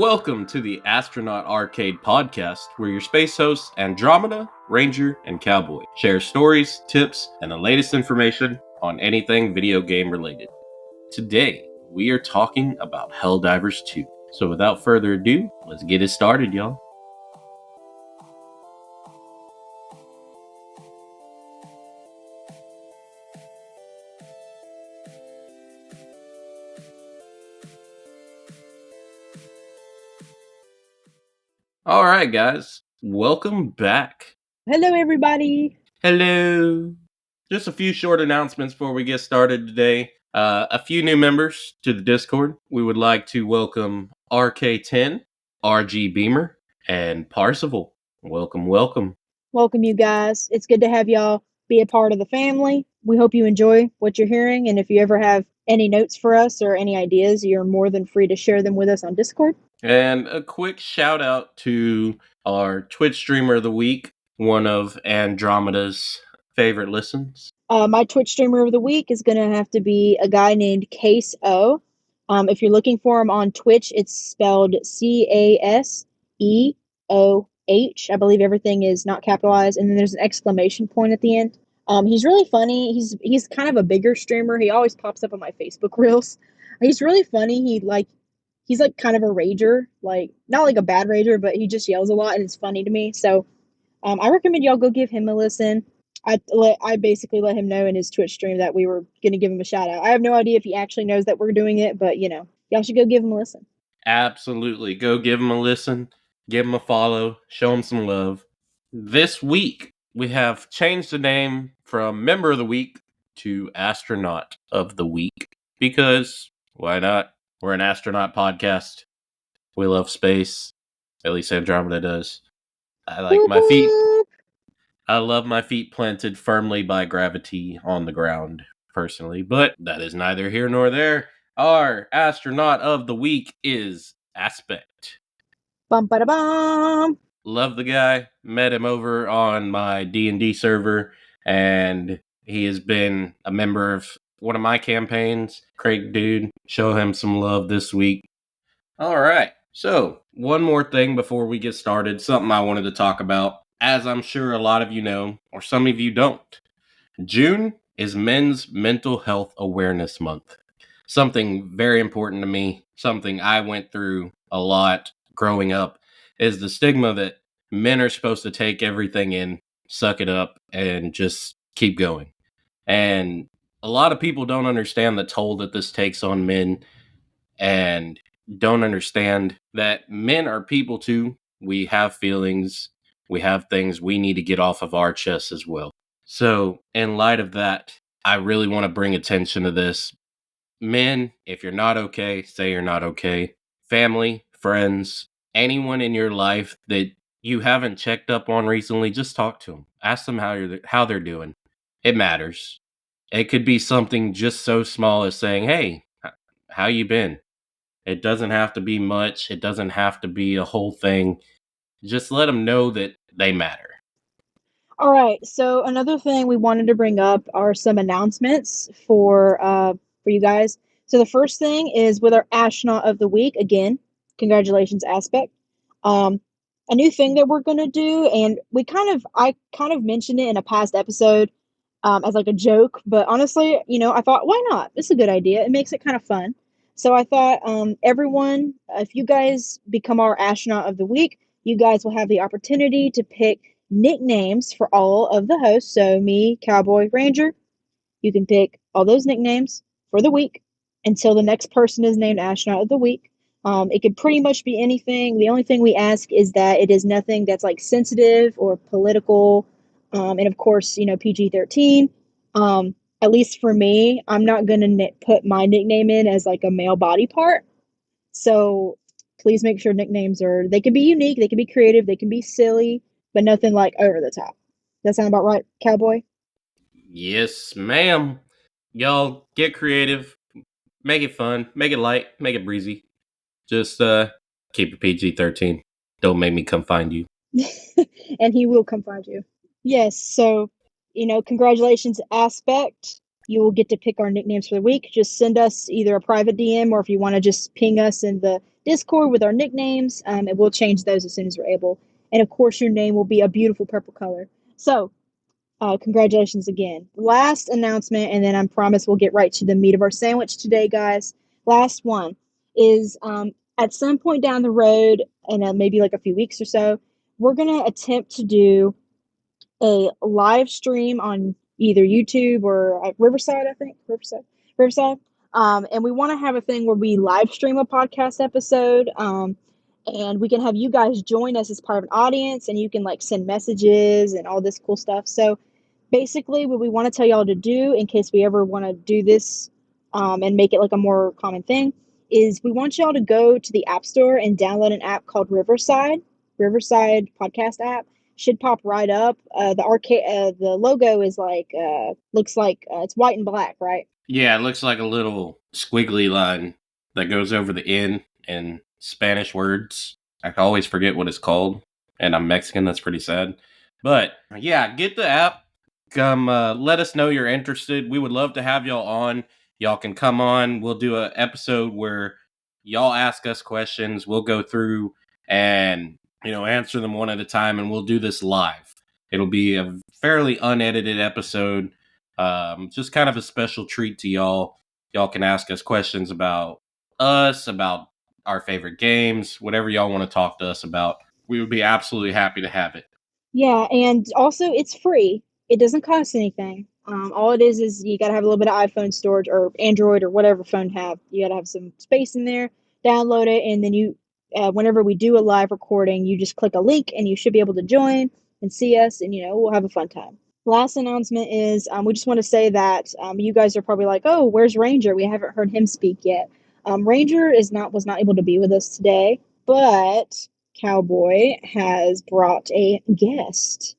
Welcome to the Astronaut Arcade Podcast, where your space hosts Andromeda, Ranger, and Cowboy share stories, tips, and the latest information on anything video game related. Today, we are talking about Helldivers 2. So without further ado, let's get it started, y'all. All right, guys. Welcome back. Hello, everybody. Hello. Just a few short announcements before we get started today. A few new members to the Discord. We would like to welcome RK10, RGBeamer, and Parcival. Welcome. Welcome, you guys. It's good to have y'all be a part of the family. We hope you enjoy what you're hearing, and if you ever have any notes for us or any ideas, you're more than free to share them with us on Discord. And a quick shout out to our Twitch streamer of the week, one of Andromeda's favorite listens. My Twitch streamer of the week is going to have to be a guy named Case O. If you're looking for him on Twitch, it's spelled Caseoh. I believe everything is not capitalized, and then there's an exclamation point at the end. He's really funny. He's kind of a bigger streamer. He always pops up on my Facebook reels. He's really funny. He's like kind of a rager, like not like a bad rager, but he just yells a lot and it's funny to me. So I recommend y'all go give him a listen. I basically let him know in his Twitch stream that we were going to give him a shout out. I have no idea if he actually knows that we're doing it, but y'all should go give him a listen. Absolutely. Go give him a listen, give him a follow, show him some love. This week, we have changed the name from Member of the Week to Astronaut of the Week because why not? We're an astronaut podcast. We love space. At least Andromeda does. I love my feet planted firmly by gravity on the ground, personally. But that is neither here nor there. Our astronaut of the week is Aspect. Bum-ba-da-bum. Love the guy. Met him over on my D&D server, and he has been a member of one of my campaigns. Craig dude, show him some love this week. All right. So, one more thing before we get started, something I wanted to talk about. As I'm sure a lot of you know, or some of you don't, June is Men's Mental Health Awareness Month. Something very important to me, something I went through a lot growing up, is the stigma that men are supposed to take everything in, suck it up, and just keep going. And a lot of people don't understand the toll that this takes on men and don't understand that men are people too. We have feelings. We have things we need to get off of our chests as well. So, in light of that, I really want to bring attention to this. Men, if you're not okay, say you're not okay. Family, friends, anyone in your life that you haven't checked up on recently, just talk to them. Ask them how they're doing. It matters. It could be something just so small as saying, "Hey, how you been?" It doesn't have to be much. It doesn't have to be a whole thing. Just let them know that they matter. All right. So another thing we wanted to bring up are some announcements for you guys. So the first thing is with our astronaut of the week. Again, congratulations, Aspect. A new thing that we're gonna do, and I kind of mentioned it in a past episode as like a joke, but honestly, I thought, why not? It's a good idea. It makes it kind of fun. So I thought, everyone, if you guys become our astronaut of the week, you guys will have the opportunity to pick nicknames for all of the hosts. So me, Cowboy, Ranger, you can pick all those nicknames for the week until the next person is named astronaut of the week. It could pretty much be anything. The only thing we ask is that it is nothing that's like sensitive or political. And of course, PG-13. At least for me, I'm not going to put my nickname in as like a male body part. So please make sure nicknames they can be unique, they can be creative, they can be silly, but nothing like over the top. That sound about right, Cowboy? Yes, ma'am. Y'all get creative. Make it fun. Make it light. Make it breezy. Just keep it PG-13. Don't make me come find you. And he will come find you. Yes, so, congratulations, Aspect. You will get to pick our nicknames for the week. Just send us either a private DM or if you want to just ping us in the Discord with our nicknames, and we'll change those as soon as we're able. And of course, your name will be a beautiful purple color. So, congratulations again. Last announcement, and then I promise we'll get right to the meat of our sandwich today, guys. Last one is at some point down the road, and maybe like a few weeks or so, we're going to attempt to do a live stream on either YouTube or Riverside, I think. Riverside. And we want to have a thing where we live stream a podcast episode. And we can have you guys join us as part of an audience, and you can like send messages and all this cool stuff. So basically, what we want to tell y'all to do in case we ever want to do this and make it like a more common thing is we want y'all to go to the App Store and download an app called Riverside podcast app. Should pop right up. The logo is like looks like it's white and black, right? Yeah, it looks like a little squiggly line that goes over the N in Spanish words. I can always forget what it's called, and I'm Mexican. That's pretty sad. But yeah, get the app. Come, let us know you're interested. We would love to have y'all on. Y'all can come on. We'll do an episode where y'all ask us questions. We'll go through and answer them one at a time, and we'll do this live. It'll be a fairly unedited episode. Just kind of a special treat to y'all. Y'all can ask us questions about us, about our favorite games, whatever y'all want to talk to us about. We would be absolutely happy to have it. Yeah, and also it's free. It doesn't cost anything. All it is you got to have a little bit of iPhone storage or Android or whatever phone you have. You got to have some space in there, download it, and then whenever we do a live recording, you just click a link and you should be able to join and see us, and we'll have a fun time. Last announcement is we just want to say that you guys are probably like, oh, where's Ranger? We haven't heard him speak yet. Ranger was not able to be with us today, but Cowboy has brought a guest.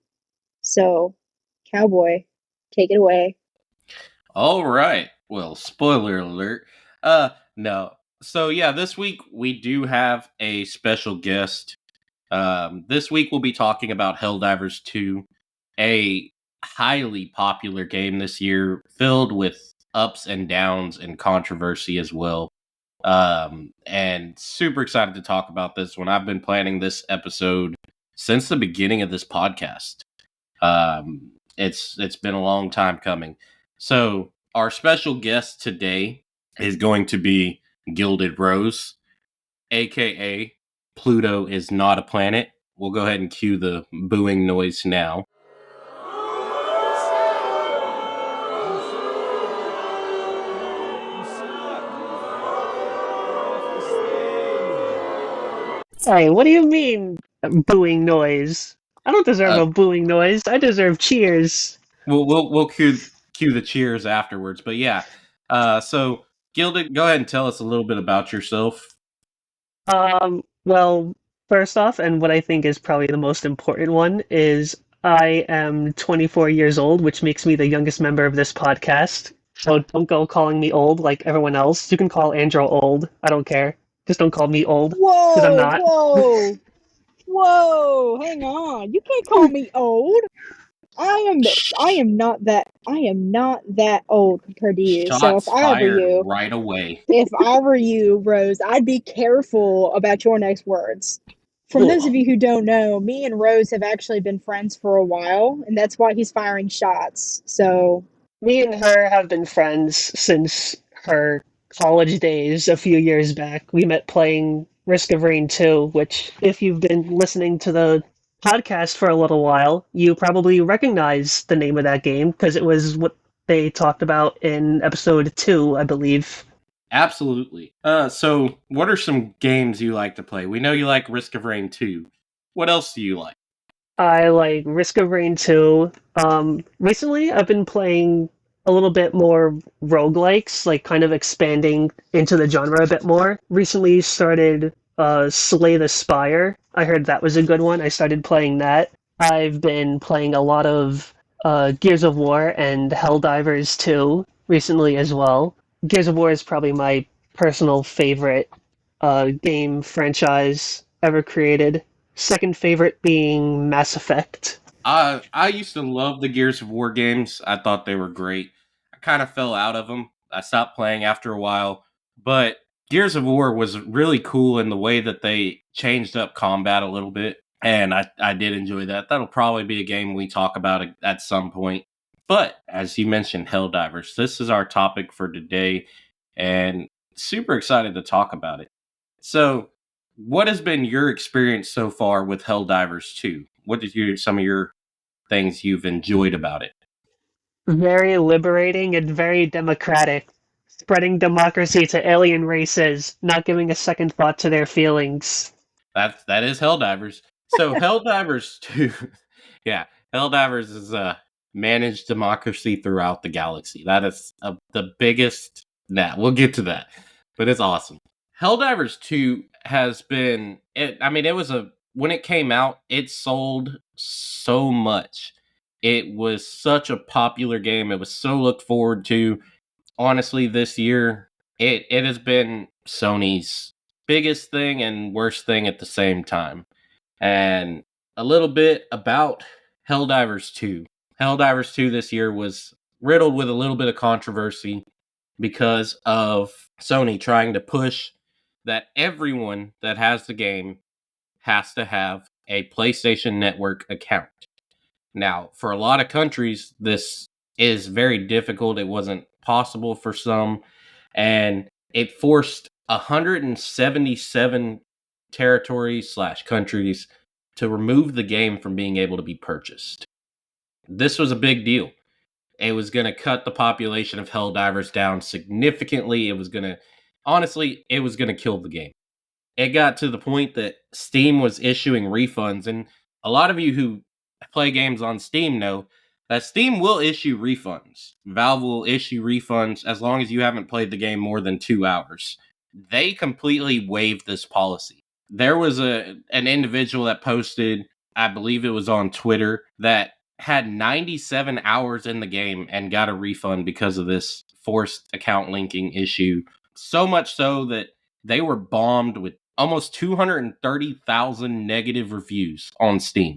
So, Cowboy, take it away. All right. Well, spoiler alert. No. So yeah, this week we do have a special guest. This week we'll be talking about Helldivers 2, a highly popular game this year, filled with ups and downs and controversy as well. And super excited to talk about this one. I've been planning this episode since the beginning of this podcast. It's been a long time coming. So our special guest today is going to be Gilded Rose, aka Pluto is not a planet. We'll go ahead and cue the booing noise now. Hey, what do you mean booing noise? I don't deserve a booing noise. I deserve cheers. We'll cue the cheers afterwards. But yeah, so Gilded, go ahead and tell us a little bit about yourself. Well, first off, and what I think is probably the most important one, is I am 24 years old, which makes me the youngest member of this podcast. So don't go calling me old like everyone else. You can call Andrew old. I don't care. Just don't call me old. Whoa, because I'm not. Whoa, hang on. You can't call me old. I am not that old compared to you. Shots so if I were fired you, right away. if I were you, Rose, I'd be careful about your next words. For those of you who don't know, me and Rose have actually been friends for a while, and that's why he's firing shots. So me and her have been friends since her college days a few years back. We met playing Risk of Rain 2, which, if you've been listening to the podcast for a little while, you probably recognize the name of that game because it was what they talked about in episode 2, I believe. Absolutely. So what are some games you like to play? We know you like Risk of Rain 2. What else do you like? I like Risk of Rain 2. Recently, I've been playing a little bit more roguelikes, like kind of expanding into the genre a bit more. Recently started Slay the Spire. I heard that was a good one. I started playing that. I've been playing a lot of Gears of War and Helldivers 2 recently as well. Gears of War is probably my personal favorite game franchise ever created. Second favorite being Mass Effect. I used to love the Gears of War games. I thought they were great. I kind of fell out of them. I stopped playing after a while. But Gears of War was really cool in the way that they changed up combat a little bit. And I did enjoy that. That'll probably be a game we talk about at some point. But as you mentioned, Helldivers, this is our topic for today. And super excited to talk about it. So, what has been your experience so far with Helldivers 2? What is some of your things you've enjoyed about it? Very liberating and very democratic, spreading democracy to alien races, not giving a second thought to their feelings. That is Helldivers. So Helldivers 2, yeah, Helldivers is a managed democracy throughout the galaxy. That is the biggest. Nah, we'll get to that, but it's awesome. Helldivers 2 has been. It was when it came out, it sold so much. It was such a popular game. It was so looked forward to. Honestly, this year, it has been Sony's biggest thing and worst thing at the same time. And a little bit about Helldivers 2. Helldivers 2 this year was riddled with a little bit of controversy because of Sony trying to push that everyone that has the game has to have a PlayStation Network account. Now, for a lot of countries, this is very difficult. It wasn't possible for some, and it forced 177 territories slash countries to remove the game from being able to be purchased. This was a big deal. It was going to cut the population of Helldivers down significantly. It was going to kill the game. It got to the point that Steam was issuing refunds, and a lot of you who play games on Steam know that Steam will issue refunds. Valve will issue refunds as long as you haven't played the game more than 2 hours. They completely waived this policy. There was an individual that posted, I believe it was on Twitter, that had 97 hours in the game and got a refund because of this forced account linking issue. So much so that they were bombed with almost 230,000 negative reviews on Steam.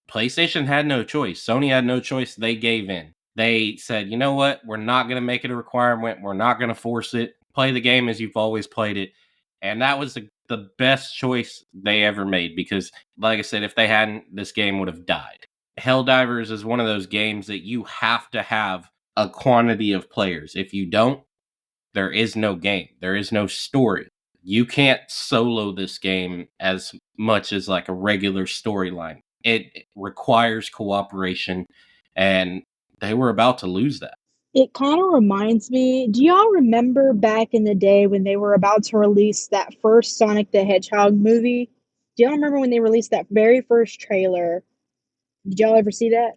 PlayStation had no choice. Sony had no choice. They gave in. They said, you know what? We're not going to make it a requirement. We're not going to force it. Play the game as you've always played it. And that was the best choice they ever made because, like I said, if they hadn't, this game would have died. Helldivers is one of those games that you have to have a quantity of players. If you don't, there is no game. There is no story. You can't solo this game as much as like a regular storyline. It requires cooperation, and they were about to lose that. It kind of reminds me, do y'all remember back in the day when they were about to release that first Sonic the Hedgehog movie? Do y'all remember when they released that very first trailer? Did y'all ever see that?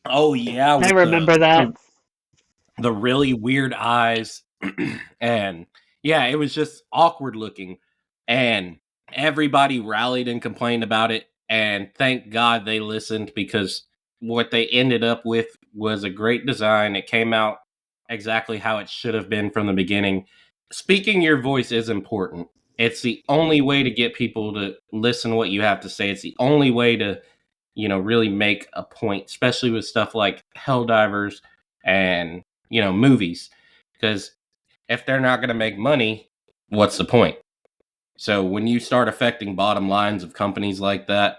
Oh yeah, I with remember that. the really weird eyes, and yeah, it was just awkward looking, and everybody rallied and complained about it, and thank God they listened because what they ended up with was a great design. It came out exactly how it should have been from the beginning. Speaking your voice is important. It's the only way to get people to listen what you have to say. It's the only way to, really make a point, especially with stuff like Helldivers and, movies. Because if they're not going to make money, what's the point? So when you start affecting bottom lines of companies like that,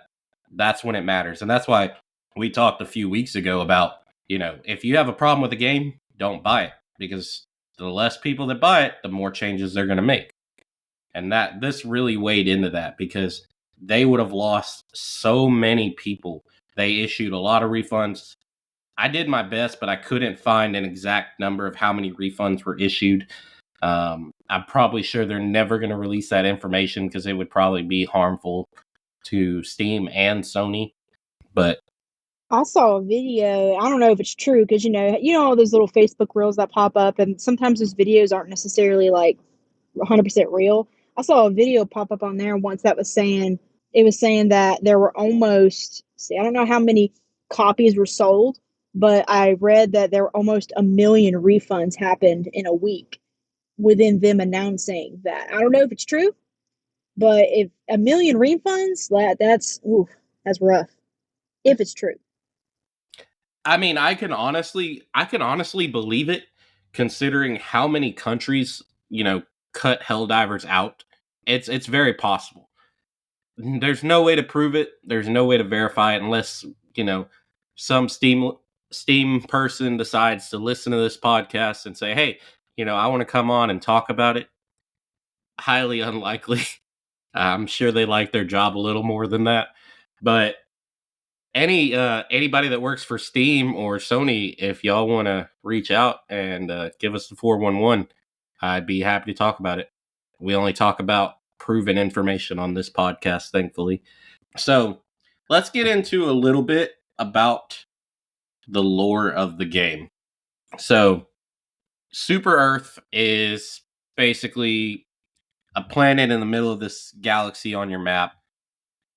that's when it matters. And that's why we talked a few weeks ago about, if you have a problem with a game, don't buy it because the less people that buy it, the more changes they're going to make. And this really weighed into that because they would have lost so many people. They issued a lot of refunds. I did my best, but I couldn't find an exact number of how many refunds were issued. I'm probably sure they're never going to release that information because it would probably be harmful to Steam and Sony. But I saw a video. I don't know if it's true because all those little Facebook reels that pop up, and sometimes those videos aren't necessarily like 100% real. I saw a video pop up on there once that was saying that there were almost, see, I don't know how many copies were sold, but I read that there were almost 1 million refunds happened in a week within them announcing that. I don't know if it's true, but if 1 million refunds, that's rough. If it's true. I mean, I can honestly believe it, considering how many countries, cut Helldivers out. It's very possible. There's no way to prove it. There's no way to verify it unless, some Steam person decides to listen to this podcast and say, "Hey, I want to come on and talk about it." Highly unlikely. I'm sure they like their job a little more than that. But anybody that works for Steam or Sony, if y'all want to reach out and give us the 411, I'd be happy to talk about it. We only talk about proven information on this podcast, thankfully. So let's get into a little bit about the lore of the game. So Super Earth is basically a planet in the middle of this galaxy on your map.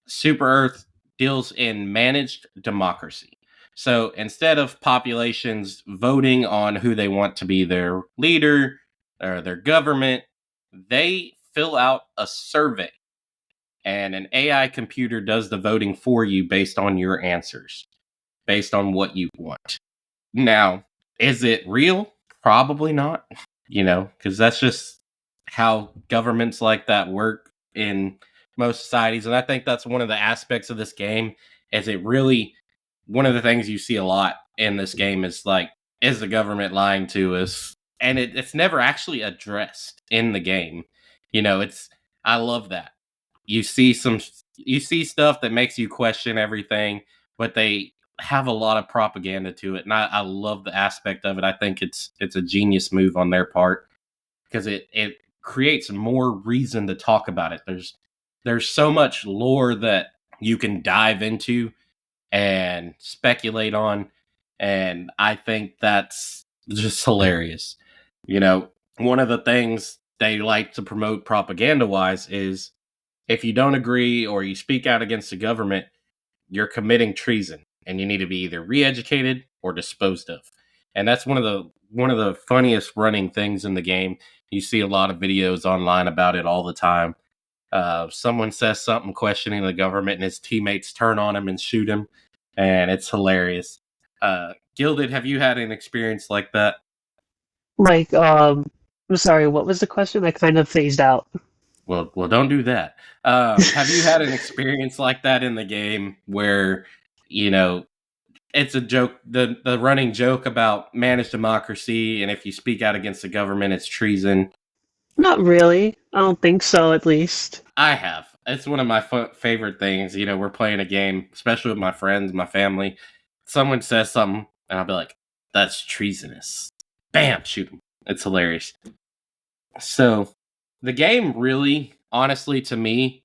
Super Earth deals in managed democracy. So instead of populations voting on who they want to be their leader or their government, they fill out a survey. And an AI computer does the voting for you based on your answers, based on what you want. Now, is it real? Probably not, because that's just how governments like that work in most societies. And I think that's one of the aspects of this game is one of the things you see a lot in this game is like, is the government lying to us? And it's never actually addressed in the game. I love that. You see stuff that makes you question everything, but they have a lot of propaganda to it. And I love the aspect of it. I think it's a genius move on their part because it creates more reason to talk about it. There's so much lore that you can dive into and speculate on, and I think that's just hilarious. One of the things they like to promote propaganda-wise is if you don't agree or you speak out against the government, you're committing treason, and you need to be either re-educated or disposed of. And that's one of the funniest running things in the game. You see a lot of videos online about it all the time. Someone says something questioning the government, and his teammates turn on him and shoot him, and it's hilarious. Gilded, have you had an experience like that? Like, I'm sorry, what was the question? I kind of phased out. Well, don't do that. Have you had an experience like that in the game where, it's a joke, the running joke about managed democracy, and if you speak out against the government, it's treason? Not really. I don't think so, at least. I have. It's one of my favorite things. We're playing a game, especially with my friends, my family. Someone says something, and I'll be like, "That's treasonous." Bam, shoot them. It's hilarious. So, the game really, honestly, to me,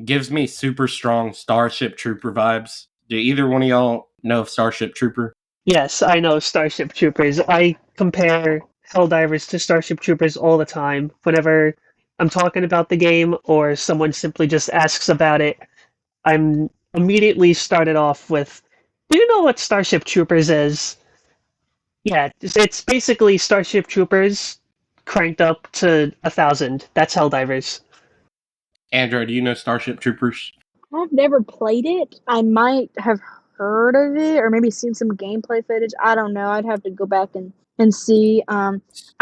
gives me super strong Starship Trooper vibes. Do either one of y'all know of Starship Trooper? Yes, I know Starship Troopers. I compare Helldivers to Starship Troopers all the time. Whenever I'm talking about the game or someone simply just asks about it, I'm immediately started off with, "Do you know what Starship Troopers is?" Yeah, it's basically Starship Troopers cranked up to 1,000. That's Helldivers. Andrew, do you know Starship Troopers? I've never played it. I might have heard of it or maybe seen some gameplay footage. I don't know. I'd have to go back and see. I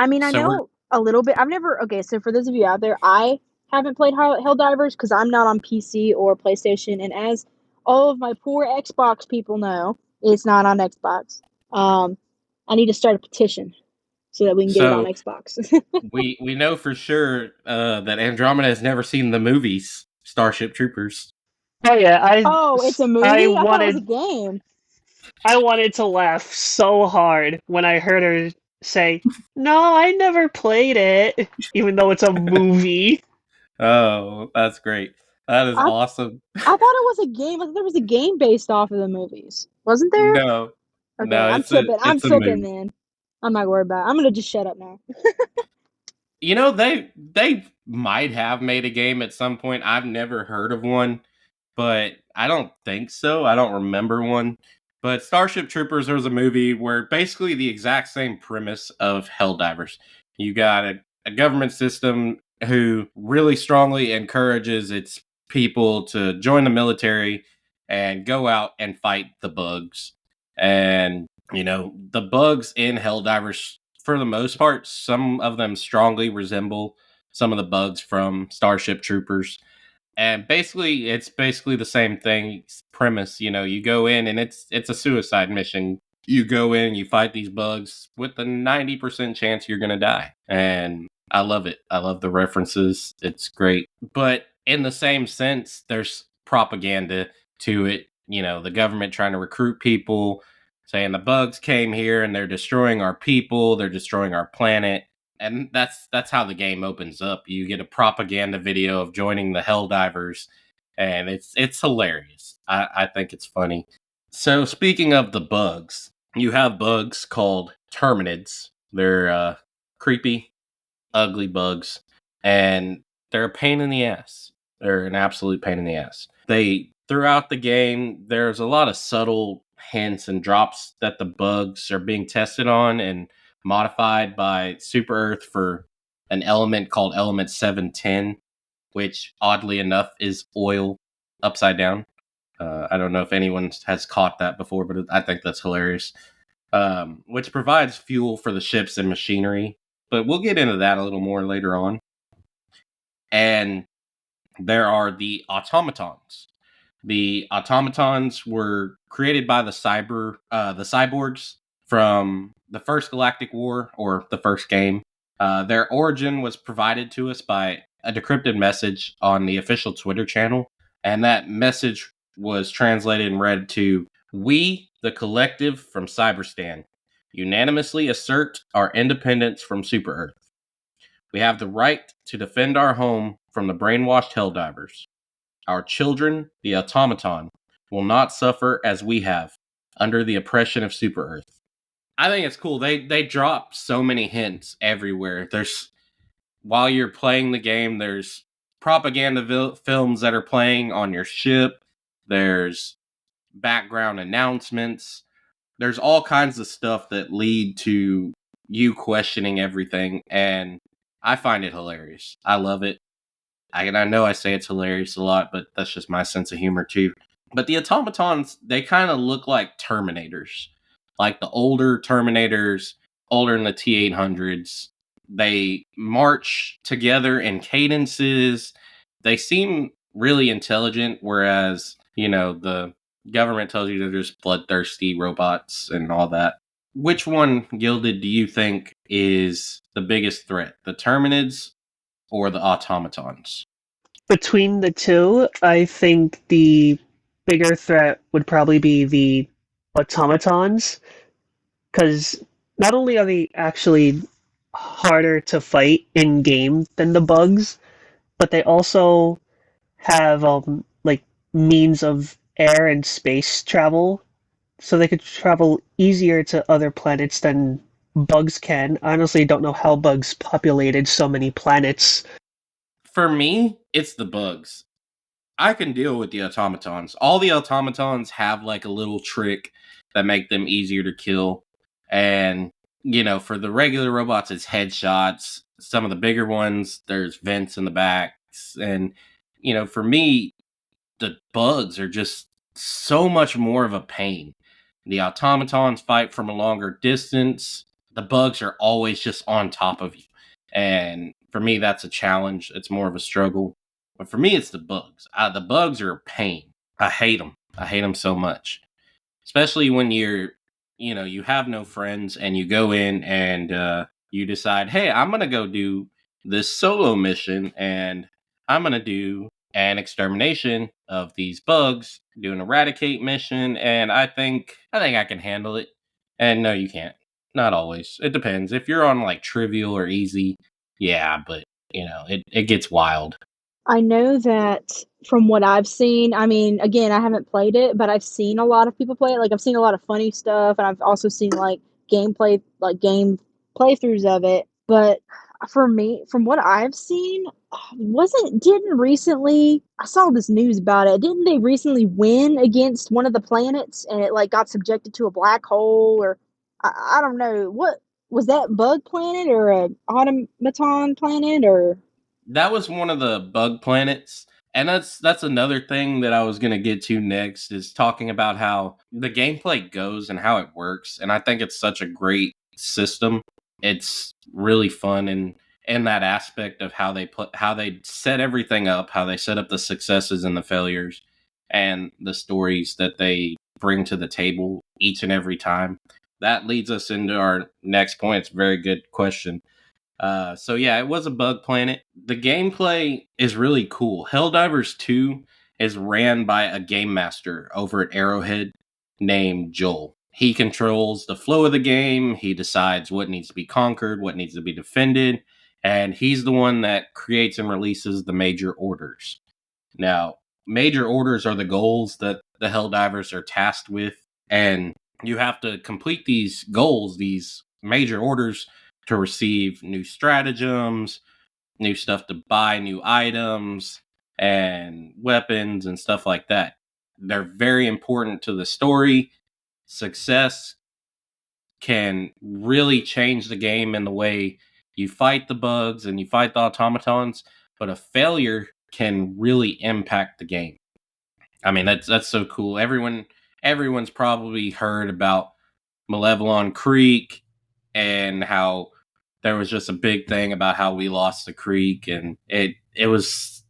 mean, I So we're know a little bit. I've never. Okay, so for those of you out there, I haven't played Helldivers because I'm not on PC or PlayStation, and as all of my poor Xbox people know, it's not on Xbox. I need to start a petition so that we can get it on so Xbox. we know for sure that Andromeda has never seen the movies Starship Troopers. Oh yeah, Oh, it's a I movie? I thought it was a wanted game. I wanted to laugh so hard when I heard her say, "No, I never played it," even though it's a movie. Oh, that's great. That is I awesome. I thought it was a game. Like there was a game based off of the movies. Wasn't there? No, Okay, I'm it's a tripping. I'm it's a tripping movie. then. I'm not worried about it. I'm gonna just shut up now. They might have made a game at some point. I've never heard of one, but I don't think so. I don't remember one. But Starship Troopers, there was a movie where basically the exact same premise of Helldivers. You got a government system who really strongly encourages its people to join the military and go out and fight the bugs. And, the bugs in Helldivers, for the most part, some of them strongly resemble some of the bugs from Starship Troopers. And basically, it's basically the same thing premise. You go in and it's a suicide mission. You go in, you fight these bugs with a 90% chance you're gonna die. And I love it. I love the references. It's great. But in the same sense, there's propaganda to it. The government trying to recruit people, saying the bugs came here and they're destroying our people, they're destroying our planet. And that's how the game opens up. You get a propaganda video of joining the Helldivers, and it's hilarious. I think it's funny. So speaking of the bugs, you have bugs called Terminids. They're creepy, ugly bugs, and they're a pain in the ass. They're an absolute pain in the ass. Throughout the game, there's a lot of subtle hints and drops that the bugs are being tested on and modified by Super Earth for an element called Element 710, which oddly enough is oil upside down. I don't know if anyone has caught that before, but I think that's hilarious. Which provides fuel for the ships and machinery. But we'll get into that a little more later on. And there are the automatons. The automatons were created by the cyborgs from the first Galactic War, or the first game. Their origin was provided to us by a decrypted message on the official Twitter channel, and that message was translated and read to: "We, the collective from Cyberstan, unanimously assert our independence from Super Earth. We have the right to defend our home from the brainwashed Helldivers. Our children, the automaton, will not suffer as we have under the oppression of Super Earth." I think it's cool. They drop so many hints everywhere. While you're playing the game, there's propaganda films that are playing on your ship. There's background announcements. There's all kinds of stuff that lead to you questioning everything, and I find it hilarious. I love it. I know I say it's hilarious a lot, but that's just my sense of humor too. But the automatons, they kind of look like Terminators. Like the older Terminators, older than the T-800s. They march together in cadences. They seem really intelligent, whereas, the government tells you they're just bloodthirsty robots and all that. Which one, Gilded, do you think is the biggest threat? The Terminids or the automatons? Between the two, I think the bigger threat would probably be the automatons, because not only are they actually harder to fight in game than the bugs, but they also have like means of air and space travel, so they could travel easier to other planets than bugs can. I honestly don't know how bugs populated so many planets. For me, it's the bugs. I can deal with the automatons. All the automatons have like a little trick that make them easier to kill. And, for the regular robots, it's headshots. Some of the bigger ones, there's vents in the backs. And, for me, the bugs are just so much more of a pain. The automatons fight from a longer distance. The bugs are always just on top of you. And for me, that's a challenge. It's more of a struggle. But for me, it's the bugs. The bugs are a pain. I hate them. I hate them so much. Especially when you have no friends and you go in and you decide, hey, I'm going to go do this solo mission and I'm going to do an extermination of these bugs, do an eradicate mission, and I think I can handle it. And no, you can't. Not always. It depends. If you're on like trivial or easy, yeah, but it gets wild. I know that from what I've seen, I mean, again, I haven't played it, but I've seen a lot of people play it. Like, I've seen a lot of funny stuff, and I've also seen, like, game playthroughs of it. But for me, from what I've seen, I saw this news about it. Didn't they recently win against one of the planets, and it, like, got subjected to a black hole, or, I don't know. What, was that Bug Planet, or an Automaton Planet, or... That was one of the bug planets. And that's another thing that I was going to get to next, is talking about how the gameplay goes and how it works. And I think it's such a great system. It's really fun, and in that aspect of how they set everything up, how they set up the successes and the failures, and the stories that they bring to the table each and every time. That leads us into our next point. It's a very good question. So yeah, it was a bug planet. The gameplay is really cool. Helldivers 2 is ran by a game master over at Arrowhead named Joel. He controls the flow of the game. He decides what needs to be conquered, what needs to be defended, and he's the one that creates and releases the major orders. Now, major orders are the goals that the Helldivers are tasked with, and you have to complete these goals, these major orders, to receive new stratagems, new stuff to buy, new items, and weapons and stuff like that. They're very important to the story. Success can really change the game in the way you fight the bugs and you fight the automatons, but a failure can really impact the game. I mean, that's so cool. Everyone's probably heard about Malevelon Creek and how there was just a big thing about how we lost the creek, and it was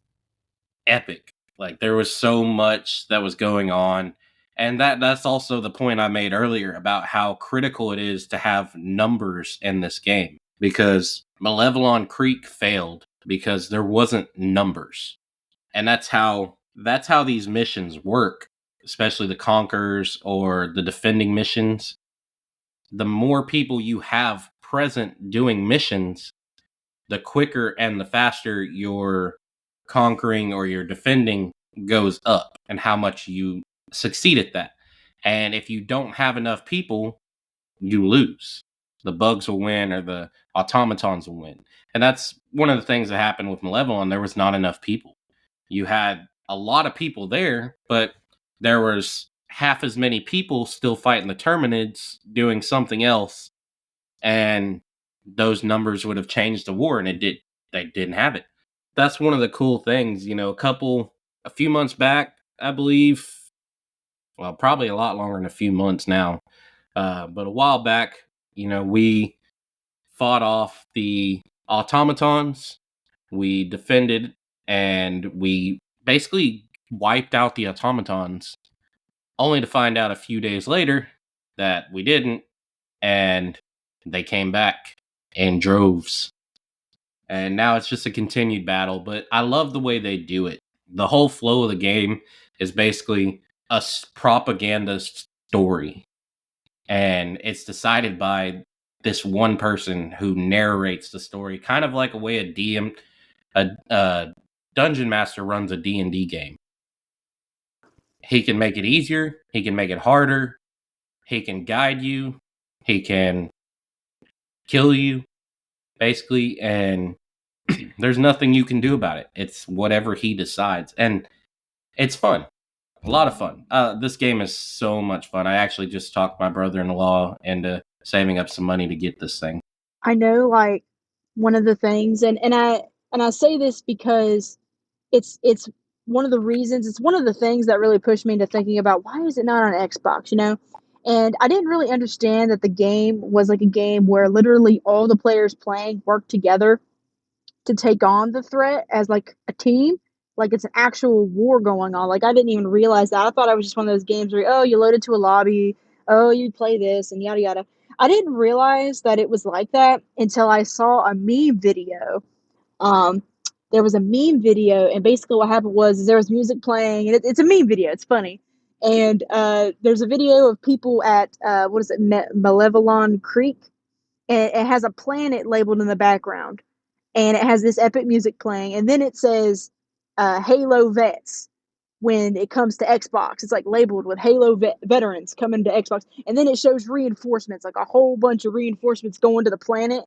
epic. Like, there was so much that was going on. And that's also the point I made earlier about how critical it is to have numbers in this game, because Malevelon Creek failed because there wasn't numbers. And that's how these missions work, especially the conquerors or the defending missions. The more people you have present doing missions, the quicker and the faster your conquering or your defending goes up, and how much you succeed at that. And if you don't have enough people, you lose. The bugs will win or the automatons will win. And that's one of the things that happened with Malevelon. There was not enough people. You had a lot of people there, but there was half as many people still fighting the Terminids doing something else, and those numbers would have changed the war, and they didn't have it. That's one of the cool things, a few months back, I believe. Well, probably a lot longer than a few months now. But a while back, we fought off the automatons. We defended, and we basically wiped out the automatons, only to find out a few days later that we didn't, and they came back in droves. And now it's just a continued battle, but I love the way they do it. The whole flow of the game is basically a propaganda story, and it's decided by this one person who narrates the story, kind of like a way a dungeon master runs a D&D game. He can make it easier, he can make it harder, he can guide you, he can kill you, basically, and there's nothing you can do about it. It's whatever he decides, and it's fun. A lot of fun. This game is so much fun. I actually just talked my brother-in-law into saving up some money to get this thing. I know, like, one of the things, and I say this because it's one of the reasons, it's one of the things that really pushed me into thinking about why is it not on Xbox, And I didn't really understand that the game was like a game where literally all the players playing work together to take on the threat as like a team. Like, it's an actual war going on. Like, I didn't even realize that. I thought it was just one of those games where, oh, you load into a lobby, oh, you play this, and yada yada. I didn't realize that it was like that until I saw a meme video. Um, there was a meme video, and basically what happened was there was music playing, and it's a meme video. It's funny. And there's a video of people at, what is it, Malevelon Creek, and it has a planet labeled in the background, and it has this epic music playing, and then it says Halo Vets. When it comes to Xbox, it's like labeled with Halo veterans coming to Xbox, and then it shows reinforcements, like a whole bunch of reinforcements going to the planet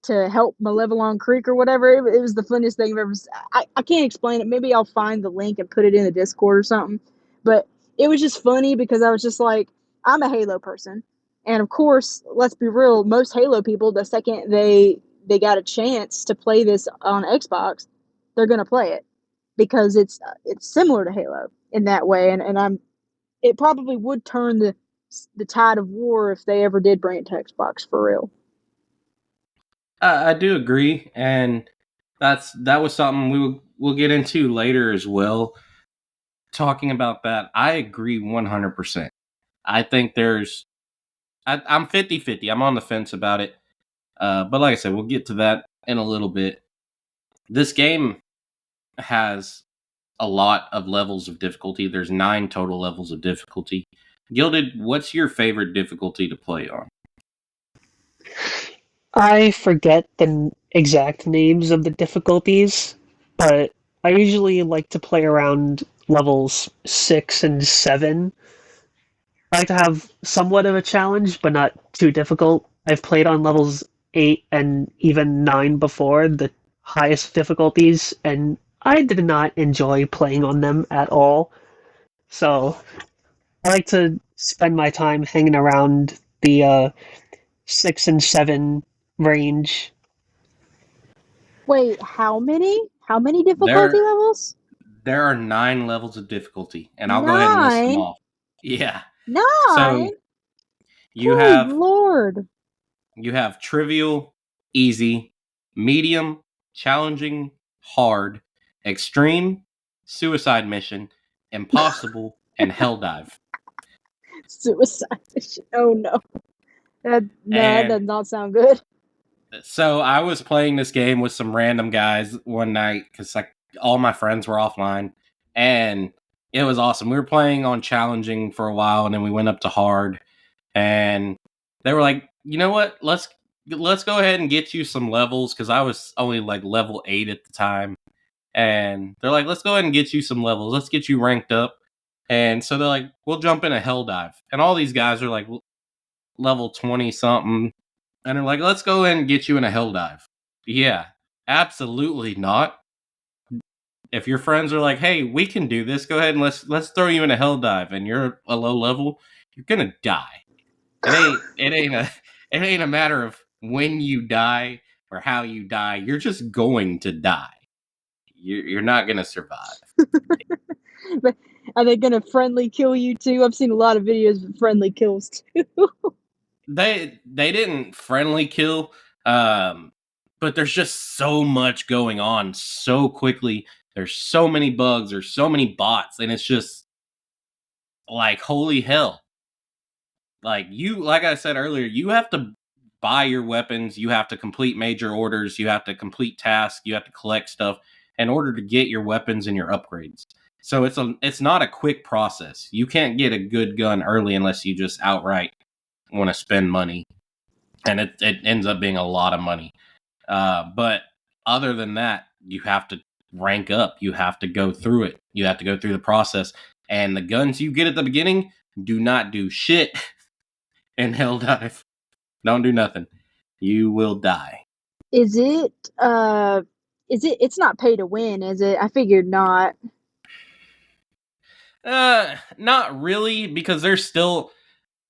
to help Malevelon Creek or whatever. It was the funniest thing I've ever seen. I can't explain it. Maybe I'll find the link and put it in the Discord or something. But it was just funny because I was just like, I'm a Halo person. And of course, let's be real, most Halo people, the second they got a chance to play this on Xbox, they're going to play it because it's similar to Halo in that way. And it probably would turn the tide of war if they ever did bring it to Xbox for real. I do agree, and that was something we'll get into later as well. Talking about that, I agree 100%. I think I'm 50-50. I'm on the fence about it. But like I said, we'll get to that in a little bit. This game has a lot of levels of difficulty. There's 9 total levels of difficulty. Gilded, what's your favorite difficulty to play on? I forget the exact names of the difficulties, but I usually like to play around levels 6 and 7. I like to have somewhat of a challenge, but not too difficult. I've played on levels 8 and even 9 before, the highest difficulties, and I did not enjoy playing on them at all. So I like to spend my time hanging around the 6 and 7 range. Wait, how many? How many difficulty There levels? there are 9 levels of difficulty, and I'll go ahead and list them 9? off. Yeah. 9? So you Good have lord. you have trivial, easy, medium, challenging, hard, extreme, suicide mission, impossible, and hell dive. Suicide mission. Oh no. That does And not sound good. so I was playing this game with some random guys one night because like all my friends were offline, and it was awesome. We were playing on challenging for a while, and then we went up to hard, and they were like, you know what? Let's go ahead and get you some levels because I was only like level 8 at the time, and they're like, let's go ahead and get you some levels. Let's get you ranked up. And so they're like, we'll jump in a hell dive, and all these guys are like level 20 something. And they're like, let's go in and get you in a hell dive. Yeah, absolutely not. If your friends are like, hey, we can do this, go ahead and let's throw you in a hell dive and you're a low level, you're gonna die. It ain't a matter of when you die or how you die. You're just going to die. You're not gonna survive. But are they gonna friendly kill you too? I've seen a lot of videos of friendly kills too. They didn't friendly kill, but there's just so much going on so quickly. There's so many bugs, there's so many bots, and it's just like holy hell. Like I said earlier, you have to buy your weapons, you have to complete major orders, you have to complete tasks, you have to collect stuff in order to get your weapons and your upgrades. So it's not a quick process. You can't get a good gun early unless you just outright want to spend money, and it ends up being a lot of money. But other than that, you have to rank up. You have to go through it. You have to go through the process. And the guns you get at the beginning do not do shit in Helldive. Don't do nothing. You will die. Is it it's not pay to win, is it? I figured not. Not really, because there's still,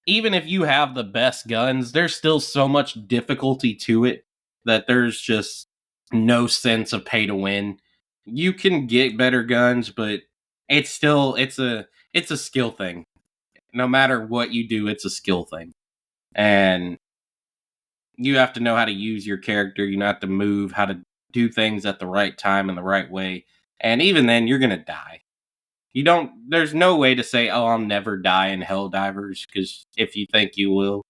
even if you have the best guns, there's still so much difficulty to it that there's just no sense of pay to win. You can get better guns, but it's a skill thing. No matter what you do, it's a skill thing. And you have to know how to use your character, you have to move, how to do things at the right time and the right way. And even then you're going to die. There's no way to say, oh, I'll never die in Helldivers, because if you think you will,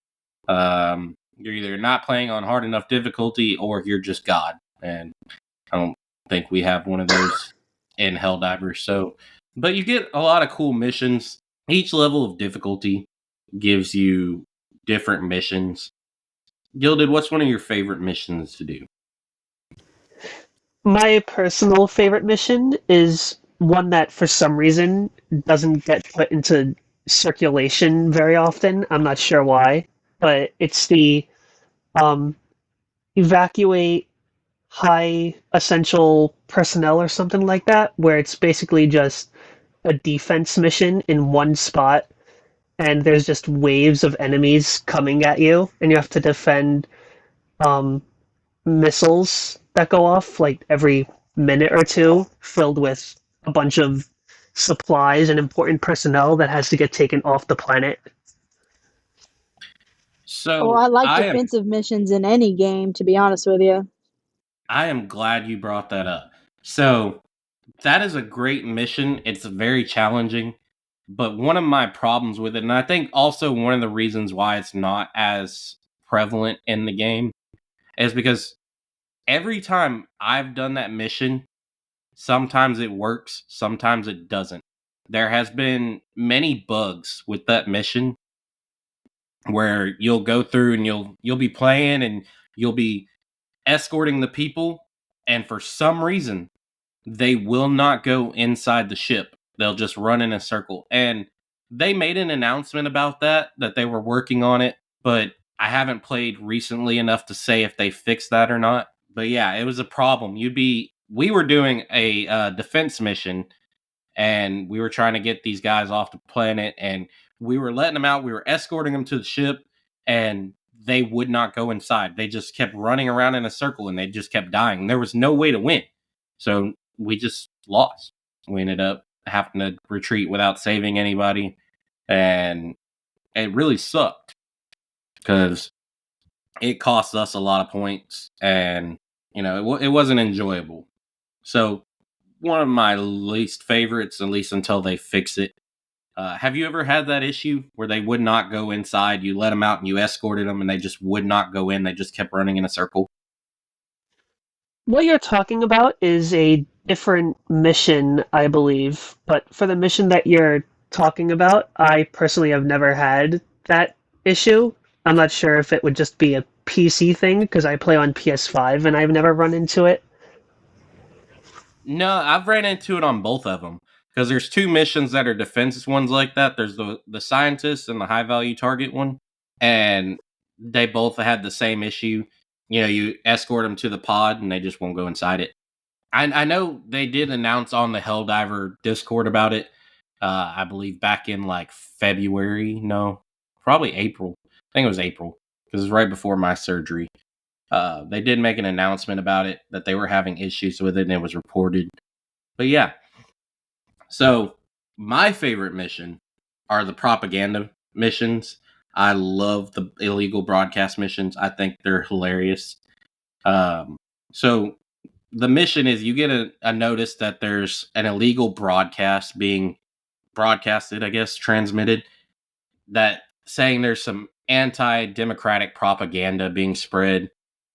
you're either not playing on hard enough difficulty or you're just God. And I don't think we have one of those in Helldivers. So, but you get a lot of cool missions. Each level of difficulty gives you different missions. Gilded, what's one of your favorite missions to do? My personal favorite mission is one that, for some reason, doesn't get put into circulation very often. I'm not sure why, but it's the um, evacuate high essential personnel or something like that, where it's basically just a defense mission in one spot, and there's just waves of enemies coming at you, and you have to defend um, missiles that go off like every minute or two, filled with a bunch of supplies and important personnel that has to get taken off the planet. So Well, I like defensive missions in any game, to be honest with you. I am glad you brought that up. So that is a great mission. It's very challenging. But one of my problems with it, and I think also one of the reasons why it's not as prevalent in the game, is because every time I've done that mission, sometimes it works, sometimes it doesn't. There has been many bugs with that mission where you'll go through and you'll be playing and you'll be escorting the people, and for some reason they will not go inside the ship. They'll just run in a circle. And they made an announcement about that they were working on it, but I haven't played recently enough to say if they fixed that or not. But yeah, it was a problem. We were doing a defense mission, and we were trying to get these guys off the planet, and we were letting them out. We were escorting them to the ship, and they would not go inside. They just kept running around in a circle, and they just kept dying. There was no way to win. So we just lost. We ended up having to retreat without saving anybody, and it really sucked because it cost us a lot of points, and it wasn't enjoyable. So one of my least favorites, at least until they fix it. Have you ever had that issue where they would not go inside? You let them out and you escorted them, and they just would not go in. They just kept running in a circle. What you're talking about is a different mission, I believe. But for the mission that you're talking about, I personally have never had that issue. I'm not sure if it would just be a PC thing because I play on PS5 and I've never run into it. No, I've ran into it on both of them because there's two missions that are defense ones like that. There's the scientist and the high value target one, and they both had the same issue. You escort them to the pod and they just won't go inside it. I know they did announce on the Helldiver Discord about it. I believe back in like February. No, probably April. I think it was April because it was right before my surgery. They did make an announcement about it, that they were having issues with it, and it was reported. But yeah. So my favorite mission are the propaganda missions. I love the illegal broadcast missions. I think they're hilarious. So the mission is you get a notice that there's an illegal broadcast being broadcasted, I guess, transmitted, that saying there's some anti-democratic propaganda being spread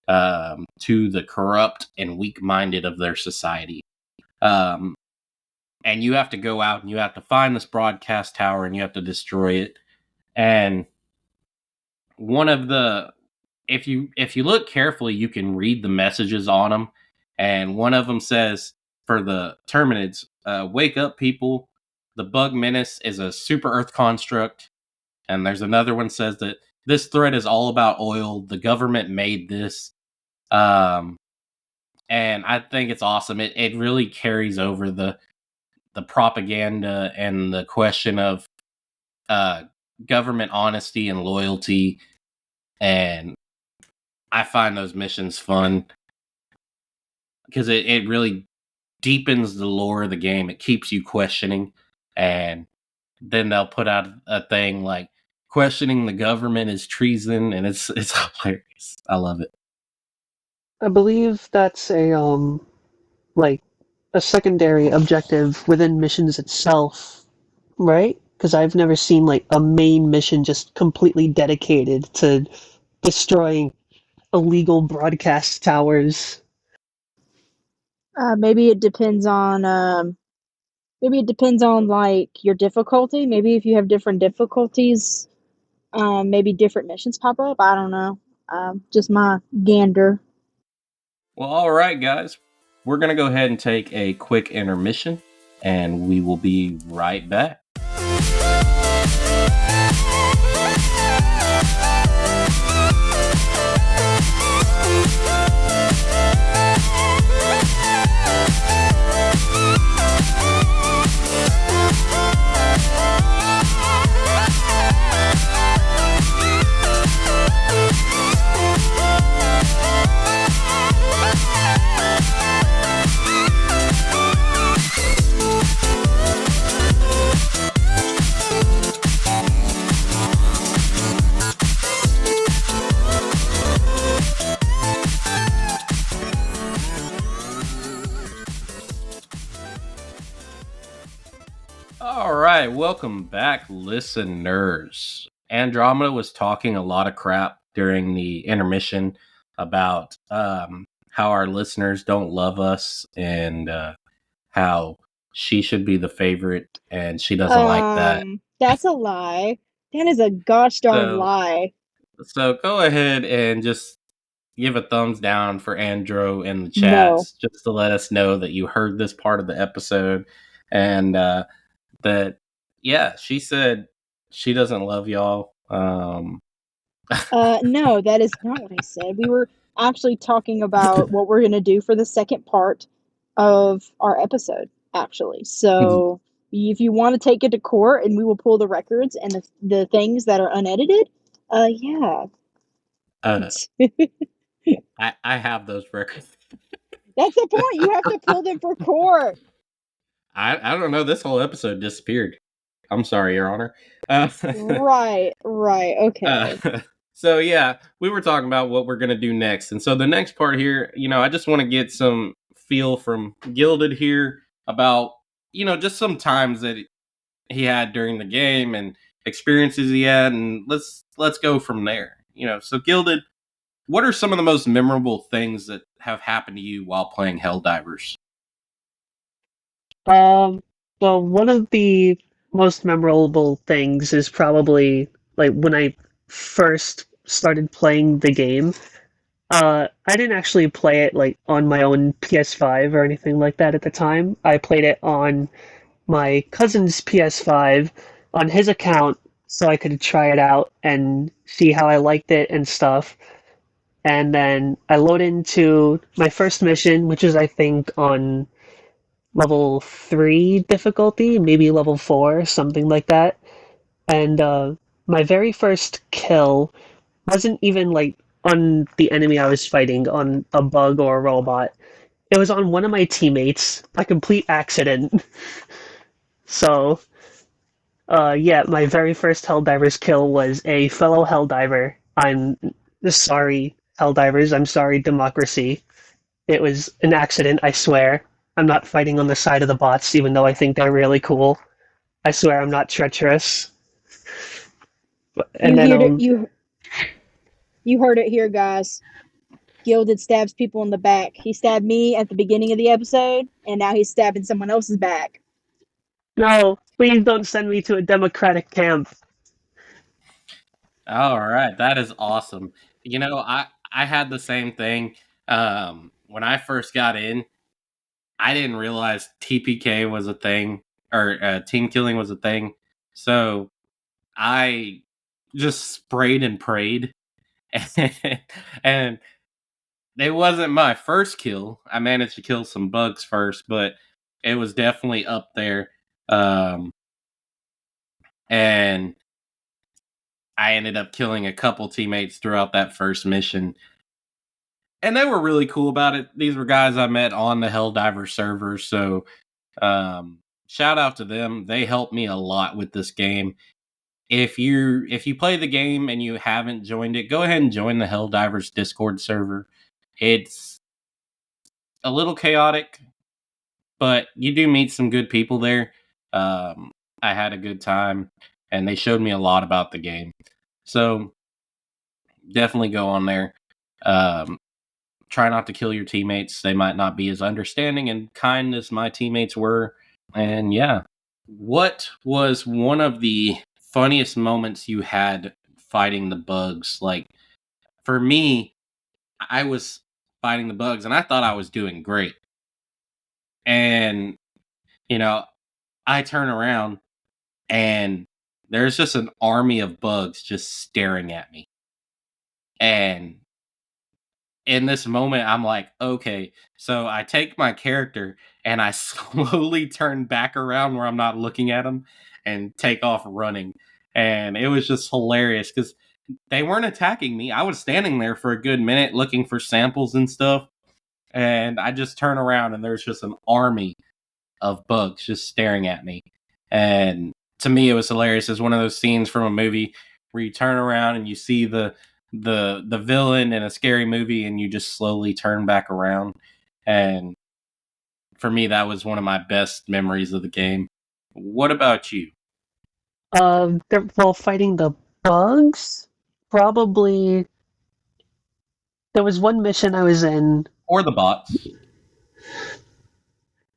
to the corrupt and weak-minded of their society. And you have to go out and you have to find this broadcast tower and you have to destroy it. And one of the, if you look carefully, you can read the messages on them. And one of them says, for the Terminids, wake up, people. The bug menace is a super Earth construct. And there's another one says that this threat is all about oil. The government made this. And I think it's awesome. It really carries over the propaganda and the question of government honesty and loyalty. And I find those missions fun because it really deepens the lore of the game. It keeps you questioning. And then they'll put out a thing like questioning the government is treason, and it's hilarious. I love it. I believe that's a secondary objective within missions itself, right? Because I've never seen like a main mission just completely dedicated to destroying illegal broadcast towers. Maybe it depends on like your difficulty. Maybe if you have different difficulties, maybe different missions pop up. I don't know. Just my gander. Well, all right, guys. We're going to go ahead and take a quick intermission, and we will be right back. right, welcome back, listeners. Andromeda was talking a lot of crap during the intermission about how our listeners don't love us and how she should be the favorite, and she doesn't like that. That's a lie. That is a gosh darn So, lie. so go ahead and just give a thumbs down for Andro in the No. chats, just to let us know that you heard this part of the episode, and that yeah, she said she doesn't love y'all. No, that is not what I said. We were actually talking about what we're going to do for the second part of our episode, actually. So if you want to take it to court and we will pull the records and the things that are unedited, yeah. I have those records. That's the point. You have to pull them for court. I don't know. This whole episode disappeared. I'm sorry, Your Honor. Right. Okay. So yeah, we were talking about what we're gonna do next, and so the next part here, I just want to get some feel from Gilded here about just some times that he had during the game and experiences he had, and let's go from there. So Gilded, what are some of the most memorable things that have happened to you while playing Helldivers? Well, one of the most memorable things is probably like when I first started playing the game. I didn't actually play it like on my own PS5 or anything like that at the time. I played it on my cousin's PS5 on his account so I could try it out and see how I liked it and stuff. And then I load into my first mission, which is I think on level 3 difficulty, maybe level 4, something like that. And my very first kill wasn't even like on the enemy I was fighting, on a bug or a robot. It was on one of my teammates, a complete accident. So, yeah, my very first Helldivers kill was a fellow Helldiver. I'm sorry, Helldivers. I'm sorry, Democracy. It was an accident, I swear. I'm not fighting on the side of the bots, even though I think they're really cool. I swear I'm not treacherous. And then, You heard it here, guys. Gilded stabs people in the back. He stabbed me at the beginning of the episode, and now he's stabbing someone else's back. no, please don't send me to a Democratic camp. All right, that is awesome. I had the same thing. When I first got in, I didn't realize TPK was a thing, or team killing was a thing. So I just sprayed and prayed, and it wasn't my first kill. I managed to kill some bugs first, but it was definitely up there. And I ended up killing a couple teammates throughout that first mission. And they were really cool about it. These were guys I met on the Helldiver server. So shout out to them. They helped me a lot with this game. If you play the game and you haven't joined it, go ahead and join the Helldivers Discord server. It's a little chaotic, but you do meet some good people there. I had a good time, and they showed me a lot about the game. So definitely go on there. Try not to kill your teammates. They might not be as understanding and kind as my teammates were. And yeah. What was one of the funniest moments you had fighting the bugs? Like, for me, I was fighting the bugs and I thought I was doing great. And, I turn around and there's just an army of bugs just staring at me. And in this moment, I'm like, okay. So I take my character and I slowly turn back around where I'm not looking at them and take off running. And it was just hilarious because they weren't attacking me. I was standing there for a good minute looking for samples and stuff. And I just turn around and there's just an army of bugs just staring at me. And to me, it was hilarious. It's one of those scenes from a movie where you turn around and you see the villain in a scary movie and you just slowly turn back around. And for me, that was one of my best memories of the game. What about you? While fighting the bugs, probably there was one mission I was in. Or the bots.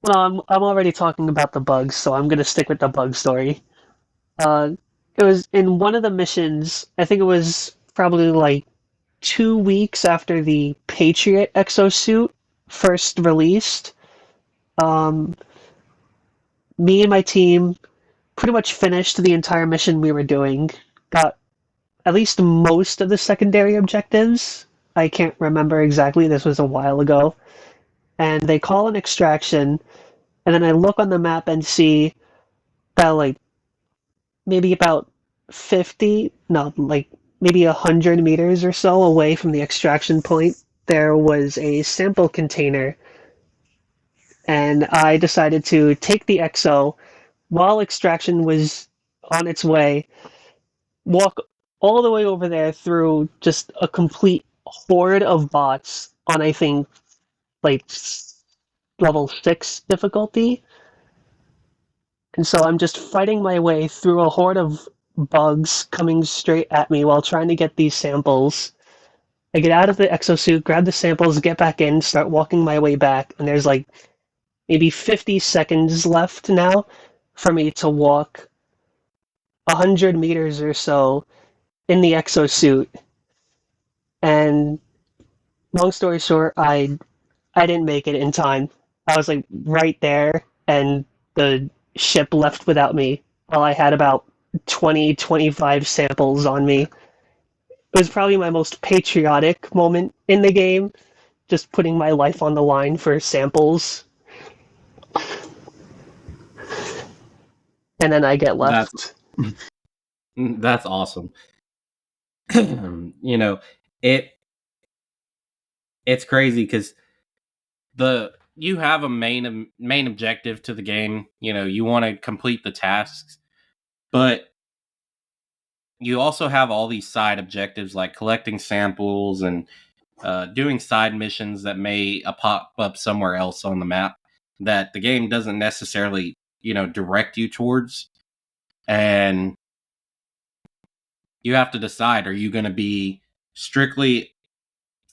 Well, I'm already talking about the bugs, so I'm gonna stick with the bug story. Uh, it was in one of the missions. I think it was probably like 2 weeks after the Patriot exosuit first released. Um, Me and my team pretty much finished the entire mission we were doing. Got at least most of the secondary objectives. I can't remember exactly. This was a while ago. And they call an extraction, and then I look on the map and see that like maybe about 50, no, like maybe 100 meters or so away from the extraction point, there was a sample container. And I decided to take the exo while extraction was on its way, walk all the way over there through just a complete horde of bots on, I think, like level 6 difficulty. And so I'm just fighting my way through a horde of bugs coming straight at me while trying to get these samples. I get out of the exosuit, grab the samples, get back in, start walking my way back, and there's like maybe 50 seconds left now for me to walk 100 meters or so in the exosuit. And long story short, I didn't make it in time. I was like right there, and the ship left without me while I had about 20-25 samples on me. It was probably my most patriotic moment in the game, just putting my life on the line for samples. And then I get left. That's awesome. You know, it's crazy because you have a main objective to the game. You know, you want to complete the tasks, but you also have all these side objectives like collecting samples and doing side missions that may pop up somewhere else on the map that the game doesn't necessarily, direct you towards. And you have to decide, are you going to be strictly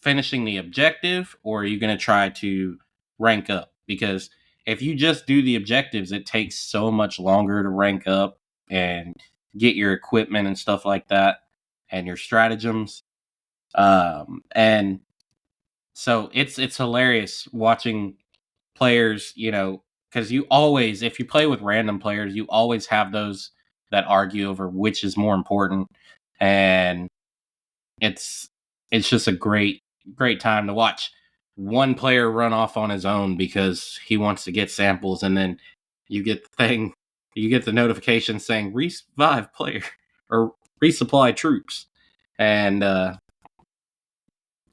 finishing the objective, or are you going to try to rank up? Because if you just do the objectives, it takes so much longer to rank up and get your equipment and stuff like that and your stratagems. And so it's hilarious watching players, because you always, if you play with random players, you always have those that argue over which is more important. And it's just a great time to watch one player run off on his own because he wants to get samples, and then you get the notification saying revive player or resupply troops. And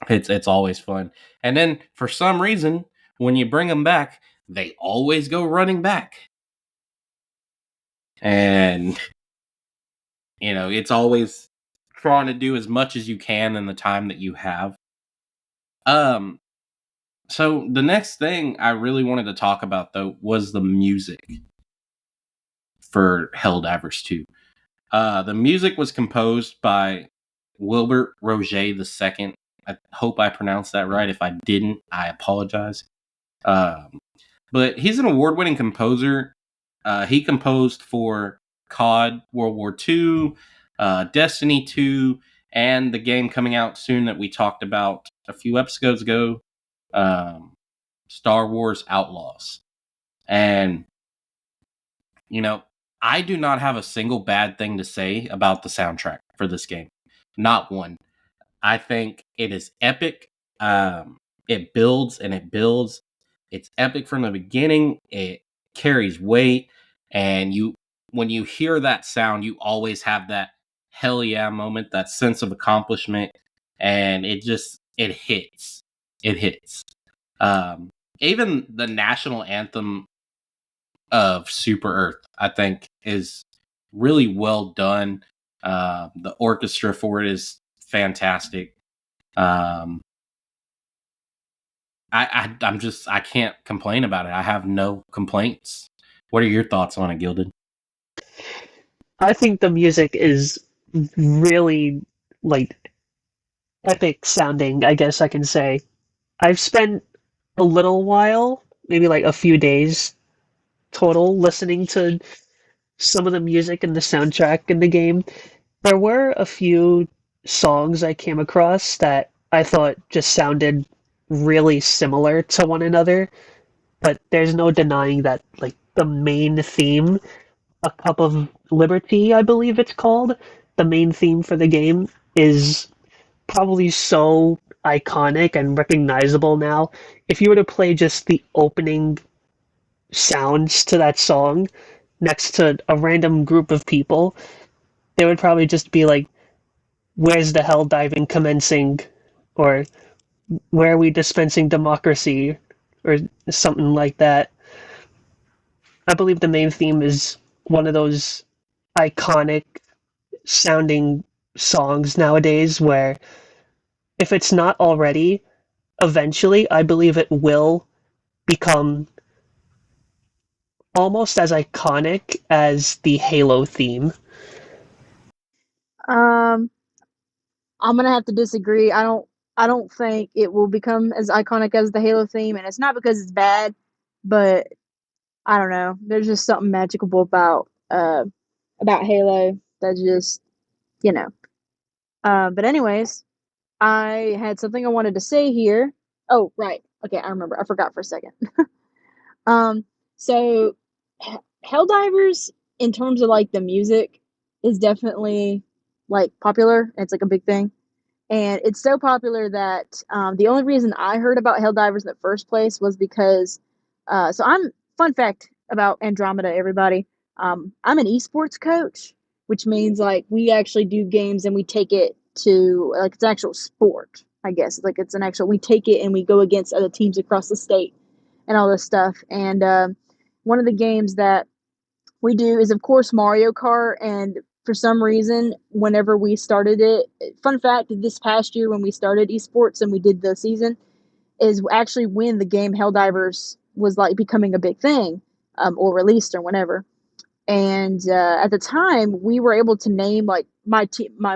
it's always fun. And then for some reason, when you bring them back, they always go running back. And it's always trying to do as much as you can in the time that you have. So the next thing I really wanted to talk about, though, was the music for Helldivers 2. The music was composed by Wilbert Roger II. I hope I pronounced that right. If I didn't, I apologize. But he's an award-winning composer. He composed for COD World War II, Destiny 2, and the game coming out soon that we talked about a few episodes ago, Star Wars Outlaws. And, I do not have a single bad thing to say about the soundtrack for this game. Not one. I think it is epic. It builds and it builds. It's epic from the beginning. It carries weight. And when you hear that sound, you always have that hell yeah moment, that sense of accomplishment. And it hits. It hits. Even the national anthem of Super Earth, I think, is really well done. The orchestra for it is fantastic. I can't complain about it. I have no complaints. What are your thoughts on it, Gilded? I think the music is really like epic sounding, I guess I can say. I've spent a little while, maybe like a few days total, listening to some of the music and the soundtrack in the game. There were a few songs I came across that I thought just sounded really similar to one another, but there's no denying that like the main theme, A Cup of Liberty, I believe it's called, the main theme for the game is probably so iconic and recognizable now. If you were to play just the opening sounds to that song next to a random group of people, they would probably just be like, "Where's the hell diving commencing?" or "Where are we dispensing democracy?" or something like that. I believe the main theme is one of those iconic sounding songs nowadays where if it's not already, eventually I believe it will become almost as iconic as the Halo theme. Um, I'm gonna have to disagree. I don't think it will become as iconic as the Halo theme, and it's not because it's bad, but I don't know. There's just something magical about Halo that just you know. But anyways, I had something I wanted to say here. Oh, right. Okay, I remember. I forgot for a second. Um, so Helldivers, in terms of like the music, is definitely like popular. It's like a big thing. And it's so popular that the only reason I heard about Helldivers in the first place was because, so I'm, fun fact about Andromeda, everybody. I'm an esports coach, which means like we actually do games and we take it to, like, it's actual sport, I guess. Like it's an actual, we take it and we go against other teams across the state and all this stuff. And one of the games that we do is, of course, Mario Kart. And for some reason, whenever we started it, fun fact, this past year when we started esports and we did the season, is actually when the game Helldivers was like becoming a big thing, or released or whenever. And at the time, we were able to name like my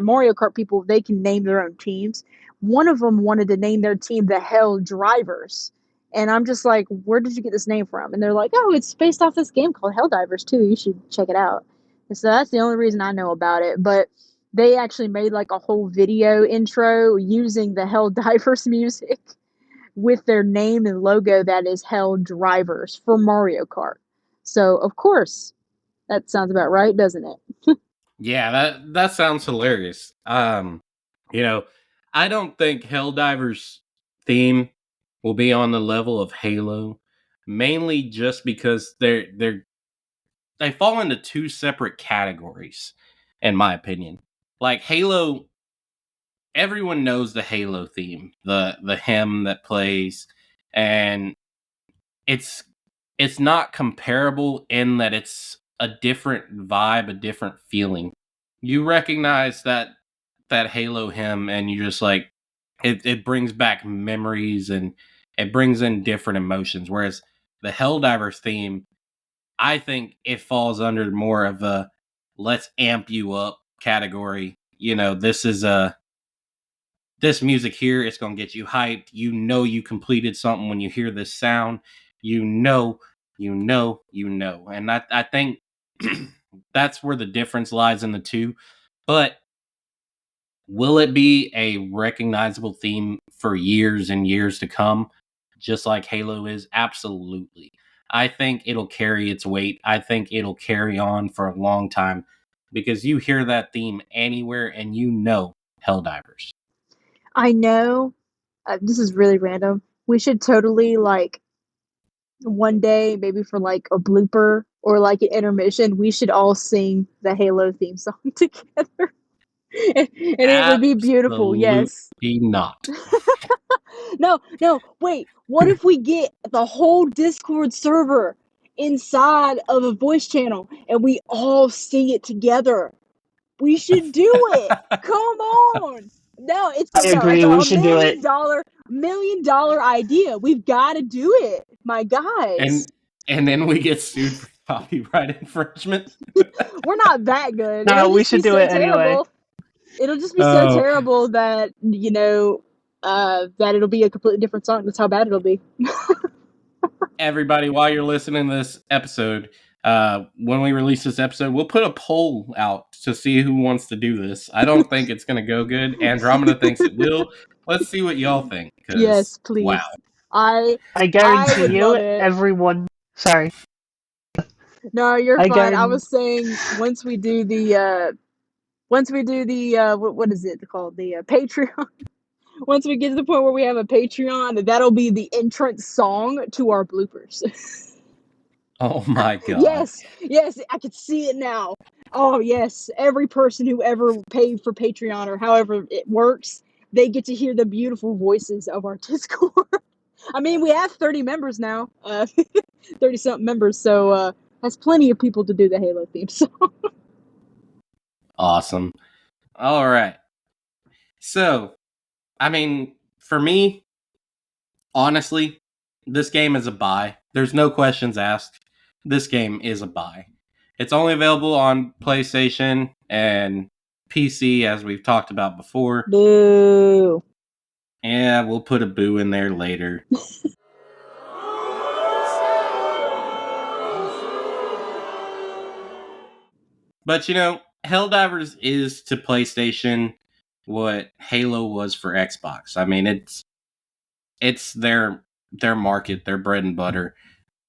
Mario Kart people. They can name their own teams. One of them wanted to name their team the Hell Drivers, and I'm just like, "Where did you get this name from?" And they're like, "Oh, it's based off this game called Helldivers too. You should check it out." And so that's the only reason I know about it. But they actually made like a whole video intro using the Helldivers music with their name and logo that is Hell Drivers for Mario Kart. So of course that sounds about right, doesn't it? Yeah, that sounds hilarious. You know, I don't think Helldivers theme will be on the level of Halo, mainly just because they fall into two separate categories, in my opinion. Like Halo, everyone knows the Halo theme, the hymn that plays, and it's it's not comparable in that it's a different vibe, a different feeling. You recognize that Halo hymn and you just like it brings back memories and it brings in different emotions. Whereas the Helldivers theme, I think it falls under more of a let's amp you up category. You know, this music here, it's going to get you hyped. You know you completed something when you hear this sound. You know, And I think that's where the difference lies in the two. But will it be a recognizable theme for years and years to come, just like Halo is? Absolutely. I think it'll carry its weight. I think it'll carry on for a long time because you hear that theme anywhere and you know Helldivers. I know, this is really random. We should totally like one day, maybe for like a blooper or like an intermission, we should all sing the Halo theme song together. And it would be beautiful, Absolutely yes. not. No, no, wait. What if we get the whole Discord server inside of a voice channel and we all sing it together? We should do it. Come on. No, it's I a no, it's agree, a, we a should do million it. dollar million dollar idea. We've got to do it, my guys. and and then we get sued for copyright infringement. We're not that good. No, It'll we just be should do so it anyway. terrible. It'll just be so terrible that, that it'll be a completely different song. That's how bad it'll be. Everybody, while you're listening to this episode, when we release this episode, we'll put a poll out to see who wants to do this. I don't think it's going to go good. Andromeda thinks it will. Let's see what y'all think. Yes, please. Wow. I guarantee would you, love it. everyone. Sorry. No, you're fine. I guarantee- was saying once we do the what is it called, the Patreon. Once we get to the point where we have a Patreon, that'll be the entrance song to our bloopers. Oh my god. Yes, I can see it now. Oh yes, every person who ever paid for Patreon or however it works, they get to hear the beautiful voices of our Discord. I mean, we have 30 members now, 30 something members, so that's plenty of people to do the Halo theme song. Awesome. All right. So, I mean, for me, honestly, this game is a buy. There's no questions asked. This game is a buy. It's only available on PlayStation and PC, as we've talked about before. Boo. Yeah, we'll put a boo in there later. But Helldivers is to PlayStation what Halo was for Xbox. I mean, it's their market, their bread and butter.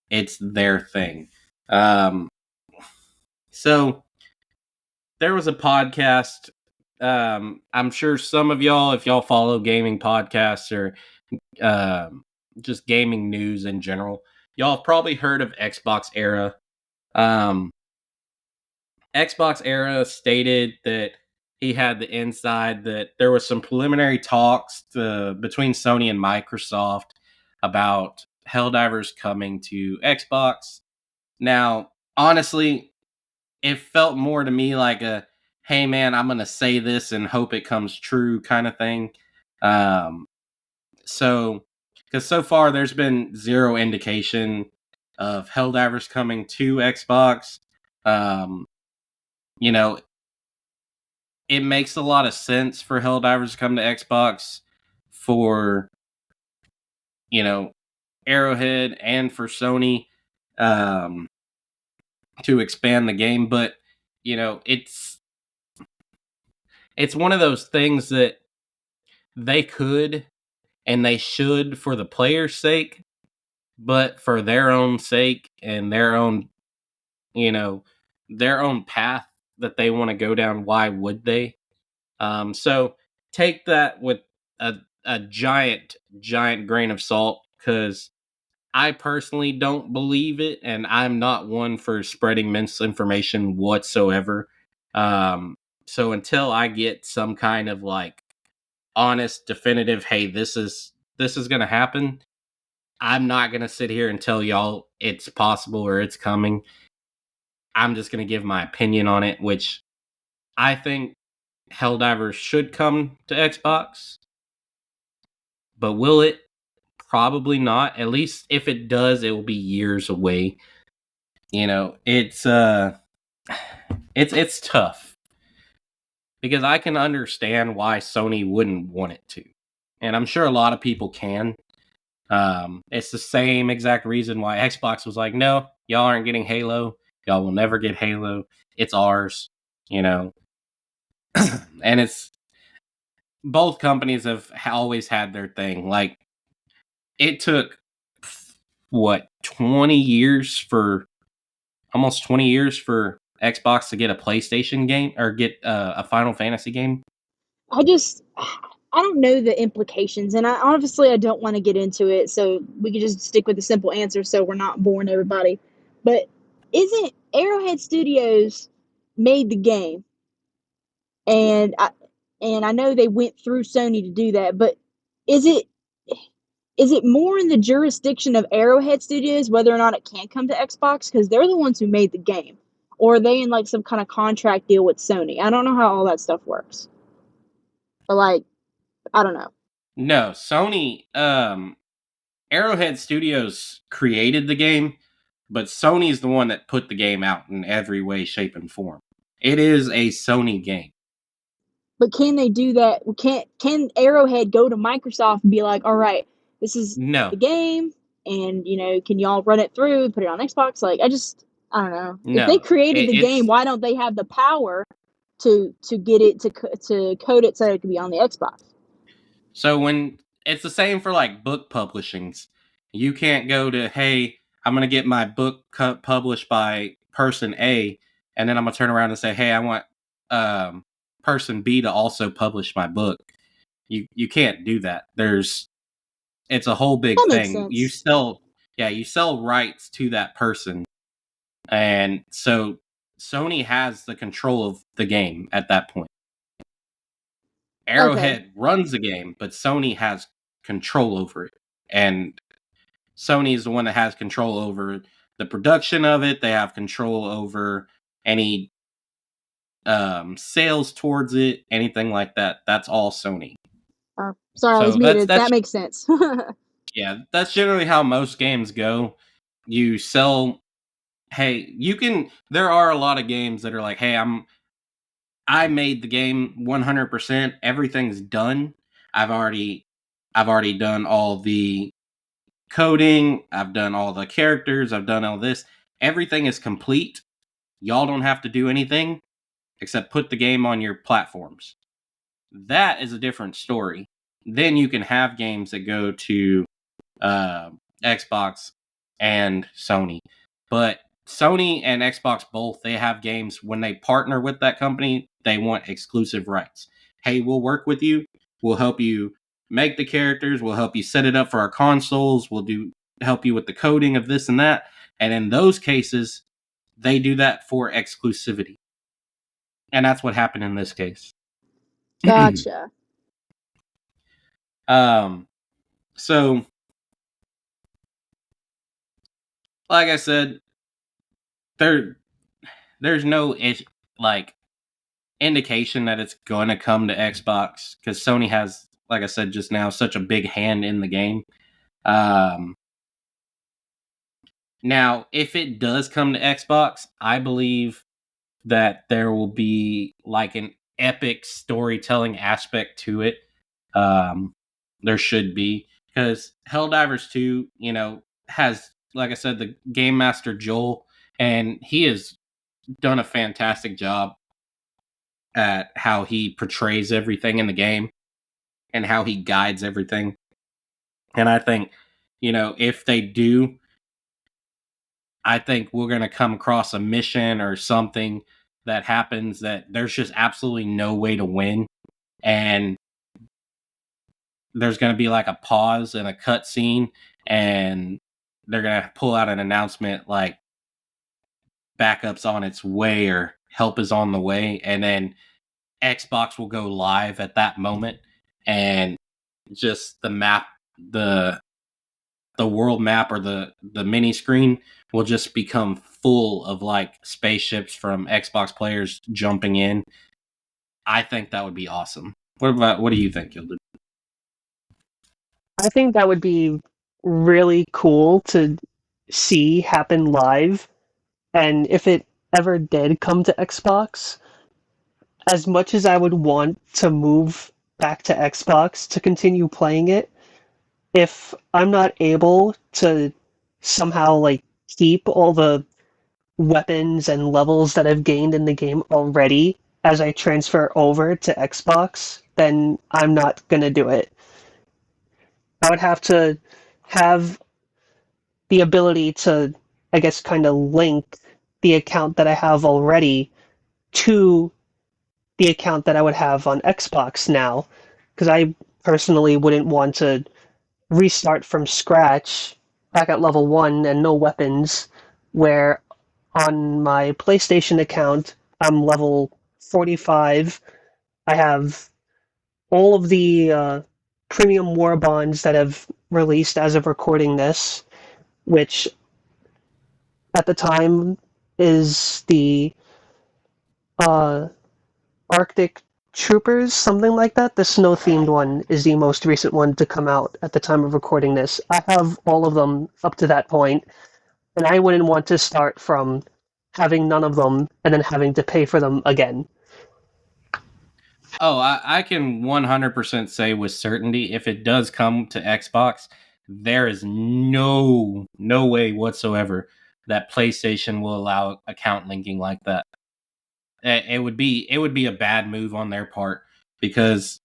It's their thing. So there was a podcast. I'm sure some of y'all, if y'all follow gaming podcasts or just gaming news in general, y'all have probably heard of Xbox Era. Xbox Era stated that he had the inside that there was some preliminary talks between Sony and Microsoft about Helldivers coming to Xbox. Now, honestly, it felt more to me like a, hey man, I'm going to say this and hope it comes true kind of thing. Because so far there's been zero indication of Helldivers coming to Xbox. It makes a lot of sense for Helldivers to come to Xbox for, Arrowhead and for Sony to expand the game. But, it's one of those things that they could and they should for the player's sake, but for their own sake and their own path that they want to go down, why would they? So take that with a giant grain of salt, because I personally don't believe it, and I'm not one for spreading misinformation whatsoever. So until I get some kind of honest, definitive, hey, this is going to happen, I'm not going to sit here and tell y'all it's possible or it's coming. I'm just going to give my opinion on it, which I think Helldivers should come to Xbox. But will it? Probably not. At least if it does, it will be years away. It's tough. Because I can understand why Sony wouldn't want it to. And I'm sure a lot of people can. It's the same exact reason why Xbox was like, no, y'all aren't getting Halo. Y'all will never get Halo. It's ours. And it's both companies have always had their thing. It took almost 20 years for Xbox to get a PlayStation game or get a Final Fantasy game. I don't know the implications, and I don't want to get into it, so we could just stick with the simple answer so we're not boring everybody. But isn't Arrowhead Studios made the game? And I know they went through Sony to do that, but is it more in the jurisdiction of Arrowhead Studios whether or not it can come to Xbox, because they're the ones who made the game, or are they in some kind of contract deal with Sony? I don't know how all that stuff works, but I don't know. No, Sony, Arrowhead Studios created the game, but Sony's the one that put the game out in every way, shape, and form. It is a Sony game. But can they do that? Can Arrowhead go to Microsoft and be like, all right, this is No. the game, and can y'all run it through, put it on Xbox? Like, I don't know. No. If they created the game, why don't they have the power to get it to code it so it could be on the Xbox? So when it's the same for like book publishings, you can't go to, hey, I'm gonna get my book published by person A, and then I'm gonna turn around and say, hey, I want person B to also publish my book. You can't do that. It's a whole big That makes thing. sense. You sell rights to that person, and so Sony has the control of the game at that point. Arrowhead runs the game, but Sony has control over it. And Sony is the one that has control over the production of it. They have control over any sales towards it, anything like that. That's all Sony. Sorry, I was muted. That makes sense. Yeah, that's generally how most games go. You sell... Hey, there are a lot of games that are like, hey, I made the game 100%. Everything's done. I've already done all the coding. I've done all the characters. I've done all this. Everything is complete. Y'all don't have to do anything except put the game on your platforms. That is a different story. Then you can have games that go to Xbox and Sony. But Sony and Xbox both, they have games when they partner with that company, they want exclusive rights. Hey, we'll work with you. We'll help you make the characters. We'll help you set it up for our consoles. We'll help you with the coding of this and that. And in those cases, they do that for exclusivity. And that's what happened in this case. Gotcha. So, like I said, there's no indication that it's going to come to Xbox because Sony has, like I said just now, such a big hand in the game. Now, if it does come to Xbox, I believe that there will be like an epic storytelling aspect to it. There should be, because Helldivers 2, has, like I said, the Game Master Joel, and he has done a fantastic job at how he portrays everything in the game and how he guides everything. And I think, if they do, I think we're going to come across a mission or something that happens that there's just absolutely no way to win. And there's going to be like a pause and a cut scene, and they're going to pull out an announcement like backup's on its way or help is on the way. And then Xbox will go live at that moment, and just the map, the world map or the mini screen will just become full of like spaceships from Xbox players jumping in. I think that would be awesome. What do you think, Gilded? I think that would be really cool to see happen live. And if it ever did come to Xbox, as much as I would want to move back to Xbox to continue playing it, if I'm not able to somehow like keep all the weapons and levels that I've gained in the game already as I transfer over to Xbox, then I'm not gonna do it. I would have to have the ability to, I guess, kind of link the account that I have already to the account that I would have on Xbox now, because I personally wouldn't want to restart from scratch back at level 1 and no weapons, where on my PlayStation account I'm level 45. I have all of the premium war bonds that have released as of recording this, which at the time is the Arctic Troopers, something like that. The snow-themed one is the most recent one to come out at the time of recording this. I have all of them up to that point. and I wouldn't want to start from having none of them and then having to pay for them again. Oh, I can 100% say with certainty if it does come to Xbox, there is no way whatsoever that PlayStation will allow account linking like that. It would be a bad move on their part, because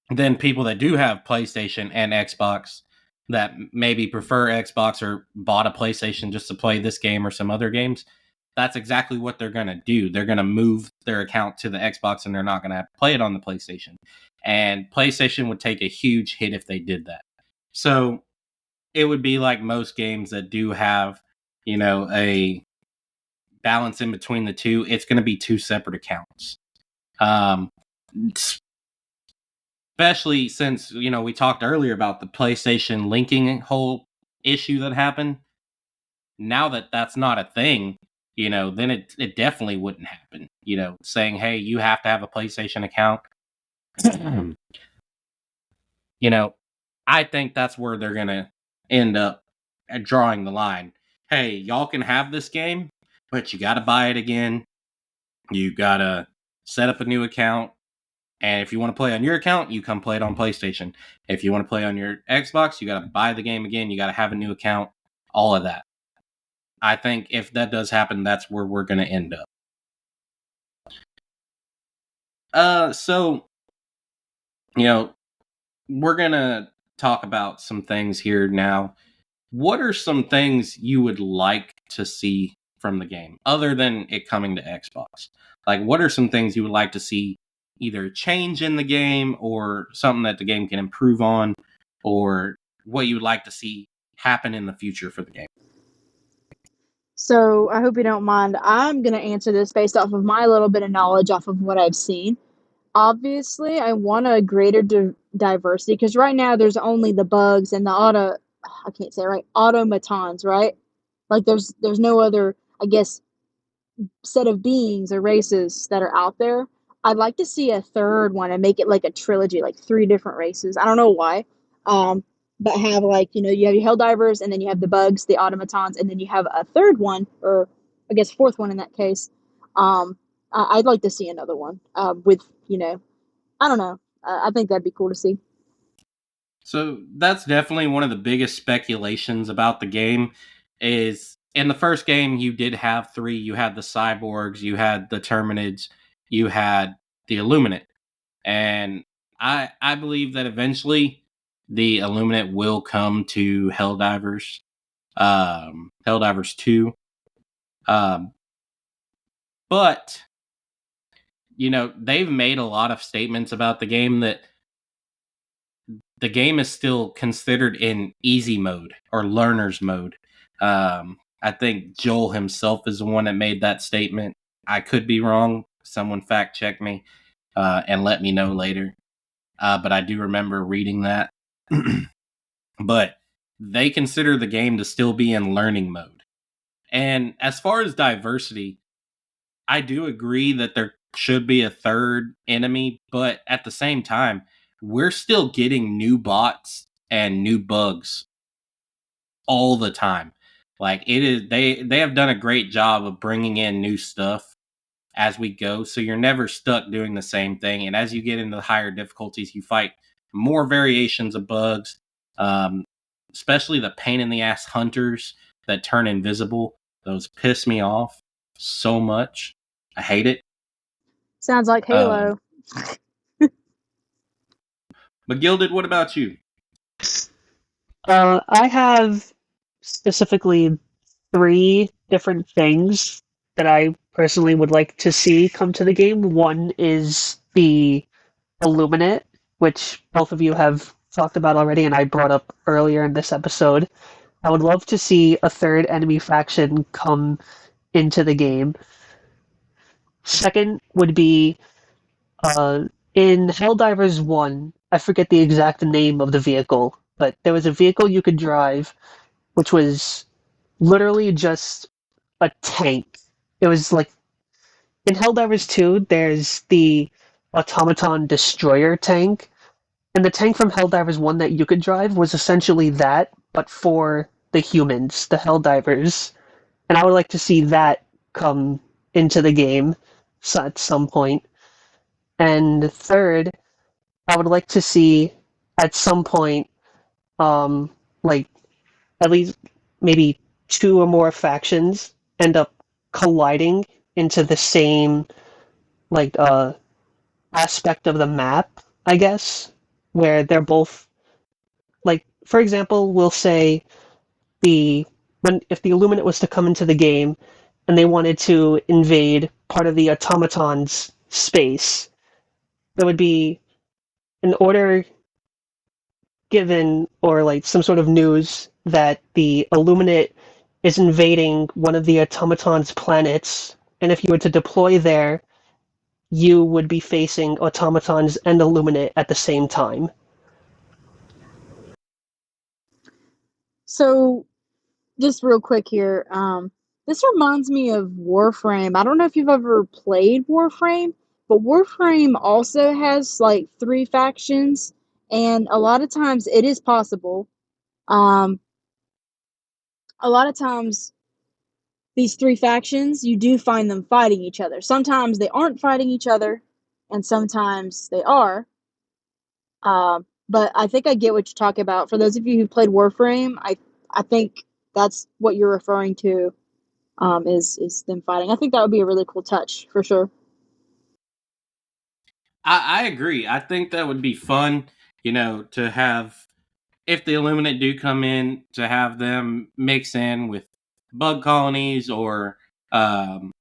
then people that do have PlayStation and Xbox that maybe prefer Xbox or bought a PlayStation just to play this game or some other games, that's exactly what they're going to do. They're going to move their account to the Xbox and they're not going to have to play it on the PlayStation. And PlayStation would take a huge hit if they did that. So it would be like most games that do have, a balance in between the two. It's going to be two separate accounts. Especially since, we talked earlier about the PlayStation linking whole issue that happened. Now that that's not a thing, then it definitely wouldn't happen. Saying, hey, you have to have a PlayStation account. I think that's where they're going to end up drawing the line. Hey, y'all can have this game, but you got to buy it again. You got to set up a new account. And if you want to play on your account, you come play it on PlayStation. If you want to play on your Xbox, you got to buy the game again. You got to have a new account. All of that. I think if that does happen, that's where we're going to end up. So, we're going to talk about some things here now. What are some things you would like to see from the game, other than it coming to Xbox? Like, what are some things you would like to see either change in the game or something that the game can improve on, or what you would like to see happen in the future for the game? So I hope you don't mind. I'm going to answer this based off of my little bit of knowledge off of what I've seen. Obviously, I want a greater diversity, because right now there's only the bugs and the I can't say it right, automatons, right? Like there's no other, I guess, set of beings or races that are out there. I'd like to see a third one and make it like a trilogy, like three different races. I don't know why. But have, like, you have your Helldivers, and then you have the bugs, the automatons, and then you have a third one, or I guess fourth one in that case. I'd like to see another one with, I don't know. I think that'd be cool to see. So that's definitely one of the biggest speculations about the game. Is in the first game you did have three. You had the cyborgs, you had the Terminids, you had the Illuminate, and I believe that eventually the Illuminate will come to Helldivers, Helldivers 2. But they've made a lot of statements about the game that the game is still considered in easy mode or learner's mode. I think Joel himself is the one that made that statement. I could be wrong. Someone fact check me and let me know later. But I do remember reading that. But they consider the game to still be in learning mode. And as far as diversity, I do agree that there should be a third enemy, but at the same time, we're still getting new bots and new bugs all the time. Like, it is, they have done a great job of bringing in new stuff as we go, so you're never stuck doing the same thing. And as you get into higher difficulties, you fight more variations of bugs, especially the pain in the ass hunters that turn invisible. Those piss me off so much. I hate it. Sounds like Halo. But Gilded, what about you? I have specifically 3 different things that I personally would like to see come to the game. One is the Illuminate, which both of you have talked about already, and I brought up earlier in this episode. I would love to see a third enemy faction come into the game. Second would be in Helldivers 1, I forget the exact name of the vehicle, but there was a vehicle you could drive which was literally just a tank. It was like in Helldivers 2, there's the Automaton Destroyer tank, and the tank from Helldivers 1 that you could drive was essentially that, but for the humans, the Helldivers, and I would like to see that come into the game at some point. And third, I would like to see at some point, um, like at least maybe two or more factions end up colliding into the same like aspect of the map, I guess, where they're both like, for example, we'll say the when if the Illuminate was to come into the game and they wanted to invade part of the automaton's space, there would be an order given or like some sort of news that the Illuminate is invading one of the automaton's planets, and if you were to deploy there, you would be facing automatons and Illuminate at the same time. So, just real quick here, this reminds me of Warframe. I don't know if you've ever played Warframe, but Warframe also has like 3 factions, and a lot of times it is possible. Um, a lot of times these 3 factions, you do find them fighting each other. Sometimes they aren't fighting each other, and sometimes they are. But I think I get what you're talking about. For those of you who played Warframe, I think that's what you're referring to. Is them fighting. I think that would be a really cool touch for sure. I agree. I think that would be fun, to have, if the Illuminate do come in, to have them mix in with bug colonies or the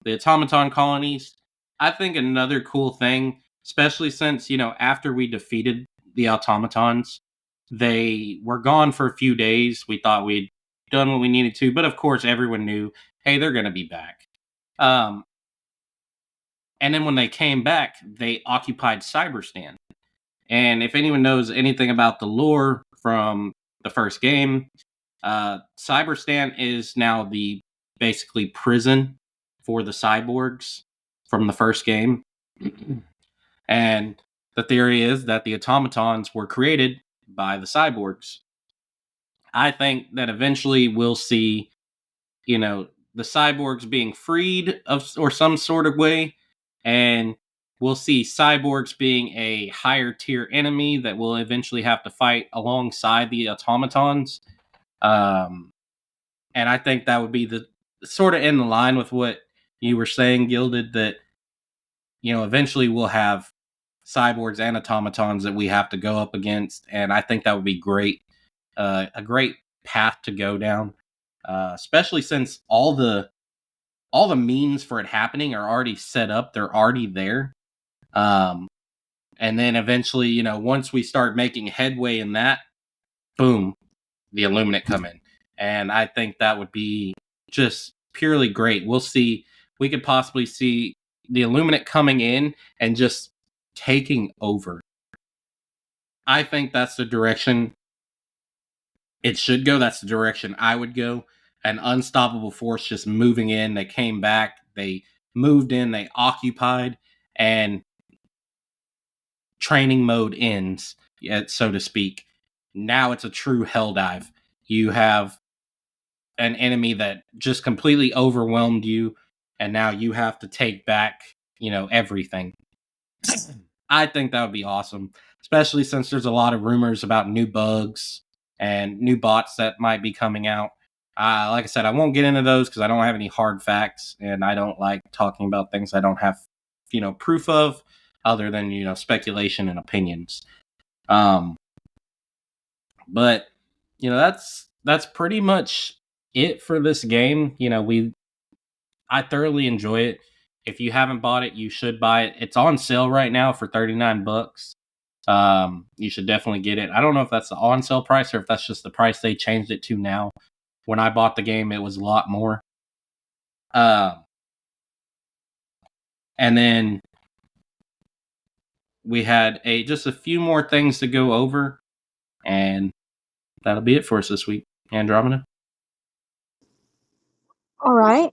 automaton colonies. I think another cool thing, especially since, after we defeated the automatons, they were gone for a few days. We thought we'd done what we needed to, but of course everyone knew, hey, they're going to be back. And then when they came back, they occupied Cyberstan. And if anyone knows anything about the lore from the first game, Cyberstan is now the basically prison for the cyborgs from the first game. And the theory is that the automatons were created by the cyborgs. I think that eventually we'll see, the cyborgs being freed of or some sort of way, and we'll see cyborgs being a higher tier enemy that will eventually have to fight alongside the automatons. And I think that would be the sort of in the line with what you were saying, Gilded, that eventually we'll have cyborgs and automatons that we have to go up against, and I think that would be great. A great path to go down, especially since all the means for it happening are already set up; they're already there. And then eventually, once we start making headway in that, boom, the Illuminate come in, and I think that would be just purely great. We'll see. We could possibly see the Illuminate coming in and just taking over. I think that's the direction it should go. That's the direction I would go. An unstoppable force just moving in. They came back. They moved in. They occupied. And training mode ends, so to speak. Now it's a true hell dive. You have an enemy that just completely overwhelmed you. And now you have to take back, everything. I think that would be awesome. Especially since there's a lot of rumors about new bugs and new bots that might be coming out. Like I said, I won't get into those because I don't have any hard facts, and I don't like talking about things I don't have, proof of, other than speculation and opinions. But that's pretty much it for this game. I thoroughly enjoy it. If you haven't bought it, you should buy it. It's on sale right now for $39. You should definitely get it. I don't know if that's the on sale price or if that's just the price they changed it to now. When I bought the game, it was a lot more. And then we had just a few more things to go over, and that'll be it for us this week. Andromeda. All right.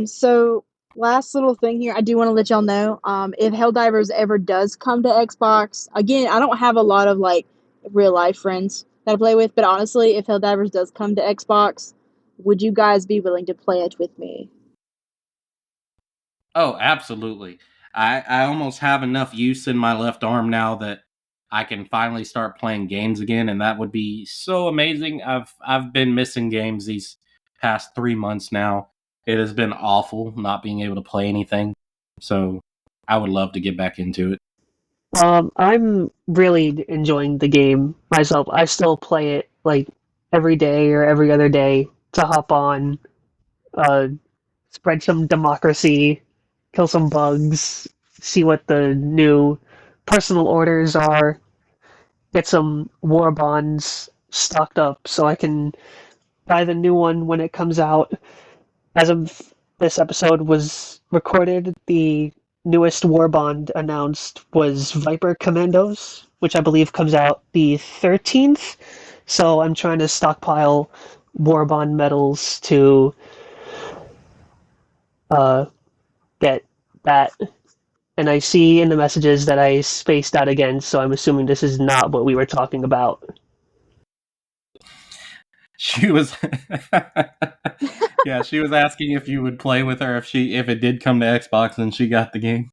So last little thing here, I do want to let y'all know, if Helldivers ever does come to Xbox, again, I don't have a lot of like real life friends that I play with. But honestly, if Helldivers does come to Xbox, would you guys be willing to play it with me? Oh, absolutely. I almost have enough use in my left arm now that I can finally start playing games again, and that would be so amazing. I've been missing games these past 3 months now. It has been awful not being able to play anything. So I would love to get back into it. I'm really enjoying the game myself. I still play it like every day or every other day to hop on, uh, spread some democracy, kill some bugs, see what the new personal orders are, get some war bonds stocked up so I can buy the new one when it comes out. As of this episode was recorded, the newest war bond announced was Viper Commandos, which I believe comes out the 13th. So I'm trying to stockpile war bond medals to uh, get that. And I see in the messages that I spaced out again, so I'm assuming this is not what we were talking about. She was Yeah, she was asking if you would play with her if it did come to Xbox and she got the game.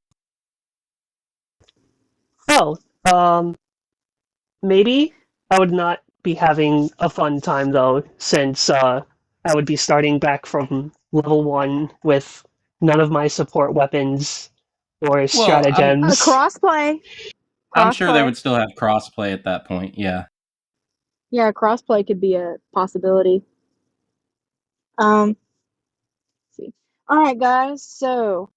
Oh, maybe I would not be having a fun time though, since I would be starting back from level 1 with none of my support weapons or Well, stratagems. Crossplay. I'm sure they Crossplay. would still have crossplay at that point. Yeah. Yeah, crossplay could be a possibility. Let's see. All right, guys. So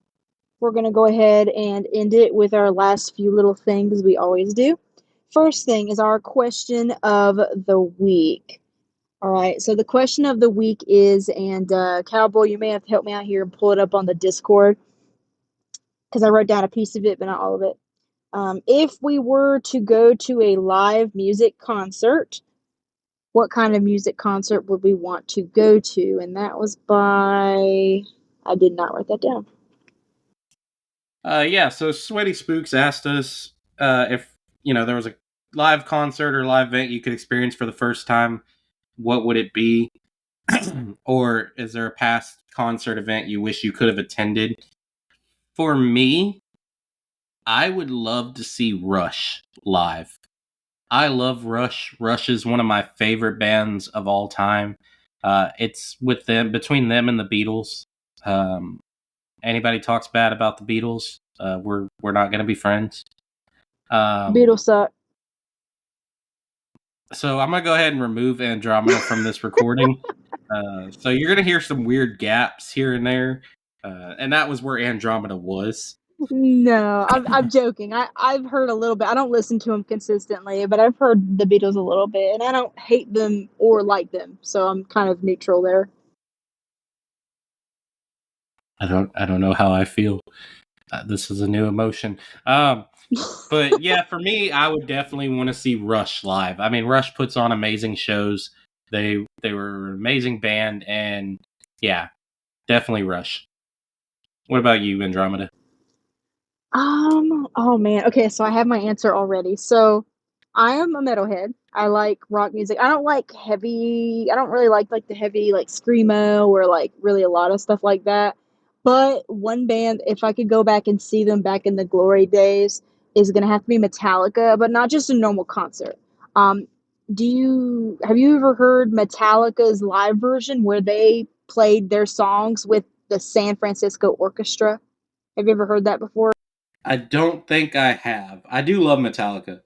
we're gonna go ahead and end it with our last few little things we always do. First thing is our question of the week. All right. So the question of the week is, and Cowboy, you may have to help me out here and pull it up on the Discord because I wrote down a piece of it, but not all of it. If we were to go to a live music concert, what kind of music concert would we want to go to? And that was by. I did not write that down. Yeah, so Sweaty Spooks asked us if, there was a live concert or live event you could experience for the first time, what would it be? Or is there a past concert event you wish you could have attended? For me, I would love to see Rush live. I love Rush. Rush is one of my favorite bands of all time. It's with them, between them and the Beatles. Anybody talks bad about the Beatles, we're not going to be friends. Beatles suck. So I'm gonna go ahead and remove Andromeda from this recording. So you're gonna hear some weird gaps here and there, and that was where Andromeda was. No, I'm joking. I've heard a little bit. I don't listen to them consistently, but I've heard the Beatles a little bit, and I don't hate them or like them, so I'm kind of neutral there. I don't know how I feel. This is a new emotion. But yeah, for me, I would definitely want to see Rush live. I mean, Rush puts on amazing shows. They were an amazing band, and yeah, definitely Rush. What about you, Andromeda? Oh man. Okay, so I have my answer already. So I am a metalhead. I like rock music. I don't like heavy. I don't really like the heavy like screamo or like really a lot of stuff like that. But one band, if I could go back and see them back in the glory days, is gonna have to be Metallica, but not just a normal concert. Um, have you ever heard Metallica's live version where they played their songs with the San Francisco Orchestra? Have you ever heard that before? I don't think I have. I do love Metallica,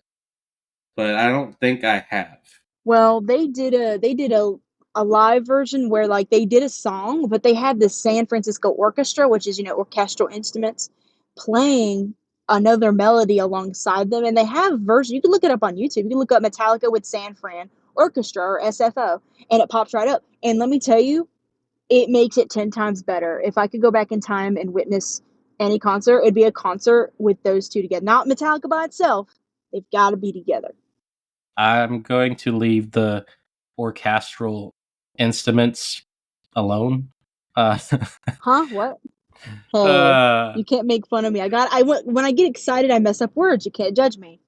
but I don't think I have. Well, they did a live version where like they did a song, but they had the San Francisco Orchestra, which is orchestral instruments, playing another melody alongside them, and they have version. You can look it up on YouTube. You can look up Metallica with San Fran Orchestra or SFO, and it pops right up. And let me tell you, it makes it 10 times better. If I could go back in time and witness any concert, it'd be a concert with those two together. Not Metallica by itself. They've got to be together. I'm going to leave the orchestral instruments alone. Huh? What? Hey, uh, you can't make fun of me. When I get excited, I mess up words. You can't judge me.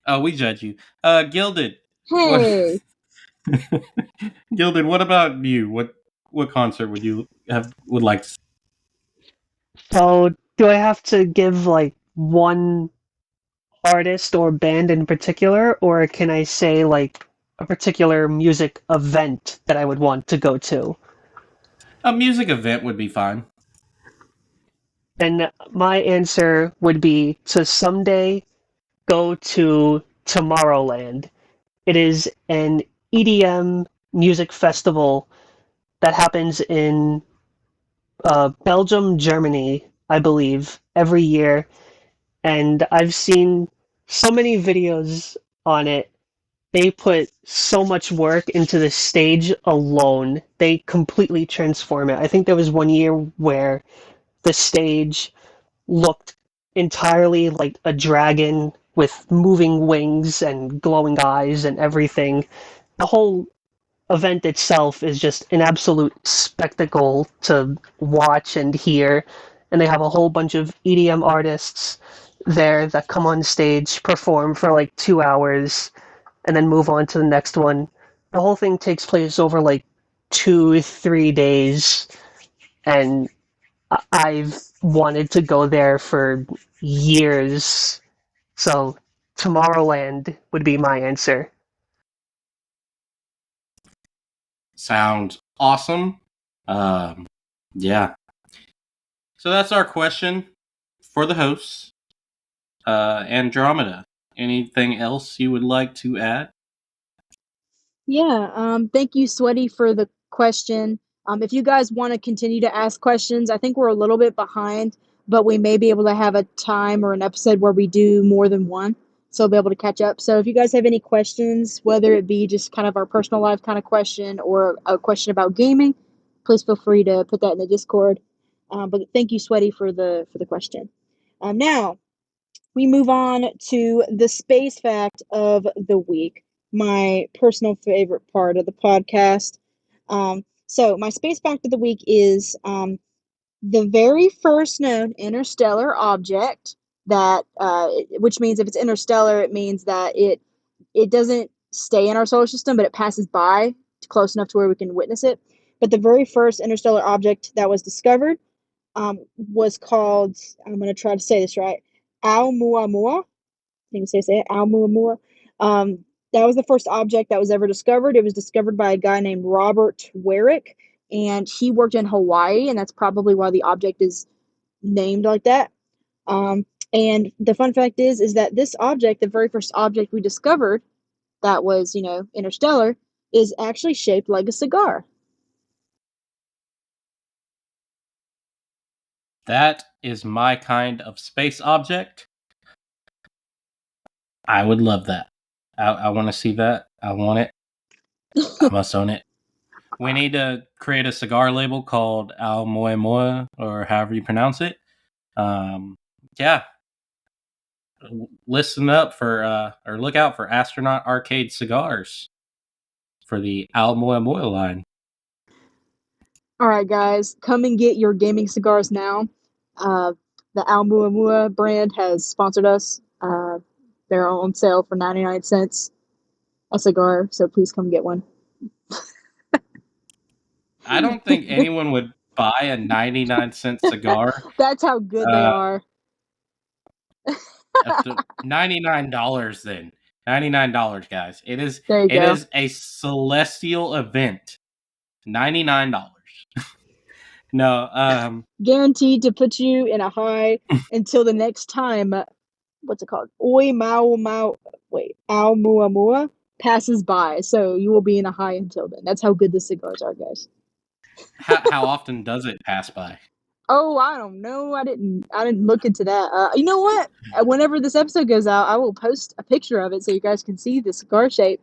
oh, we judge you. Gilded, Hey. Gilded, what about you? What concert would you would like to see? So, do I have to give like one artist or band in particular, or can I say like a particular music event that I would want to go to? A music event would be fine. And my answer would be to someday go to Tomorrowland. It is an EDM music festival that happens in Belgium, Germany, I believe, every year. And I've seen so many videos on it. They put so much work into the stage alone. They completely transform it. I think there was one year where the stage looked entirely like a dragon with moving wings and glowing eyes and everything. The whole event itself is just an absolute spectacle to watch and hear. And they have a whole bunch of EDM artists there that come on stage, perform for like 2 hours, and then move on to the next one. The whole thing takes place over like 2, 3 days, and I've wanted to go there for years. So Tomorrowland would be my answer. Sounds awesome. Um, yeah. So that's our question for the hosts. Andromeda. Anything else you would like to add? Yeah, thank you, Sweaty, for the question. If you guys want to continue to ask questions, I think we're a little bit behind, but we may be able to have a time or an episode where we do more than one, so we'll be able to catch up. So if you guys have any questions, whether it be just kind of our personal life kind of question or a question about gaming, please feel free to put that in the Discord. But thank you, Sweaty, for the question. Now we move on to the space fact of the week, my personal favorite part of the podcast. So, my space fact of the week is the very first known interstellar object that, which means if it's interstellar, it means that it doesn't stay in our solar system, but it passes by close enough to where we can witness it. But the very first interstellar object that was discovered was called, I'm going to try to say this right, Oumuamua. I think say it, Oumuamua. That was the first object that was ever discovered. It was discovered by a guy named Robert Warwick, and he worked in Hawaii, and that's probably why the object is named like that. And the fun fact is that this object, the very first object we discovered that was, interstellar, is actually shaped like a cigar. That is my kind of space object. I would love that. I want to see that. I want it. I must own it. We need to create a cigar label called Al Moe Moe, or however you pronounce it. Yeah. Listen up for, or look out for Astronaut Arcade Cigars for the Al Moe Moe line. All right, guys, come and get your gaming cigars now. The Oumuamua brand has sponsored us. They're on sale for 99 cents a cigar, so please come get one. I don't think anyone would buy a 99-cent cigar. That's how good they are. $99 then. $99, guys. It is There you it go. is a celestial event. $99. No, Guaranteed to put you in a high until the next time. What's it called? Oumuamua passes by. So you will be in a high until then. That's how good the cigars are, guys. how often does it pass by? Oh, I don't know. I didn't look into that. You know what? Whenever this episode goes out, I will post a picture of it so you guys can see the cigar shape,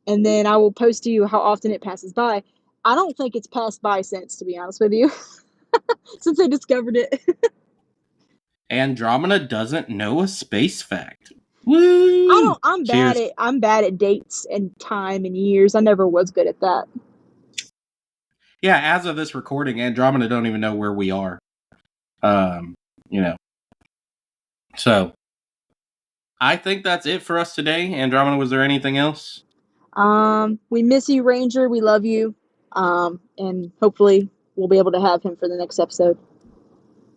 and then I will post to you how often it passes by. I don't think it's passed by since, to be honest with you, since I discovered it. Andromeda doesn't know a space fact. Woo! I'm Cheers. bad at dates and time and years. I never was good at that. Yeah, as of this recording, Andromeda don't even know where we are. You know. So I think that's it for us today. Andromeda, was there anything else? We miss you, Ranger. We love you. And hopefully we'll be able to have him for the next episode.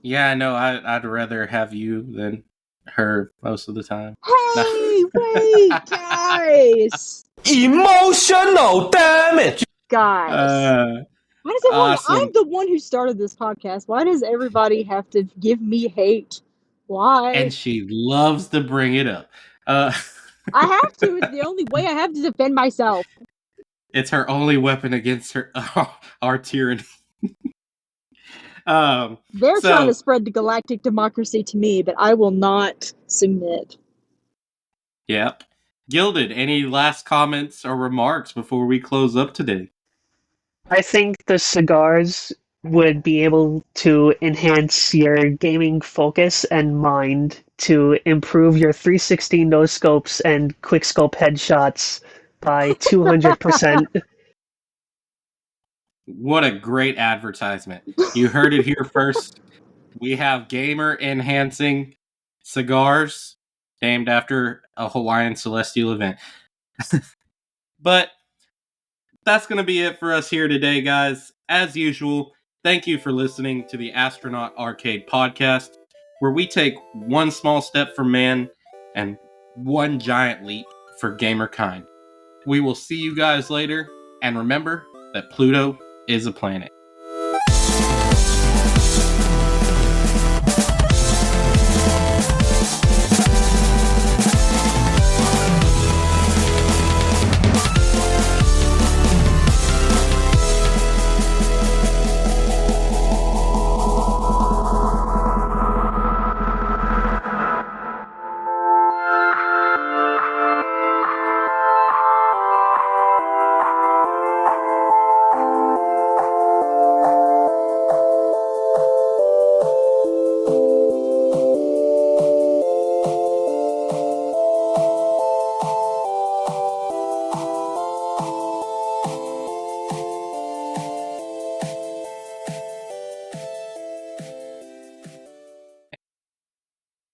Yeah, I know. I'd rather have you than her most of the time. Hey, wait, guys. Emotional damage. Guys. Why does everyone? Awesome. I'm the one who started this podcast. Why does everybody have to give me hate? Why? And she loves to bring it up. I have to. It's the only way I have to defend myself. It's her only weapon against her our tyranny. They're trying to spread the galactic democracy to me, but I will not submit. Yep. Gilded, any last comments or remarks before we close up today? I think the cigars would be able to enhance your gaming focus and mind to improve your 360 no scopes and quick scope headshots by 200%. What a great advertisement. You heard it here first. We have gamer enhancing cigars named after a Hawaiian celestial event. But that's going to be it for us here today, guys. As usual, thank you for listening to the Astronaut Arcade Podcast, where we take one small step for man and one giant leap for gamerkind. We will see you guys later, and remember that Pluto is a planet.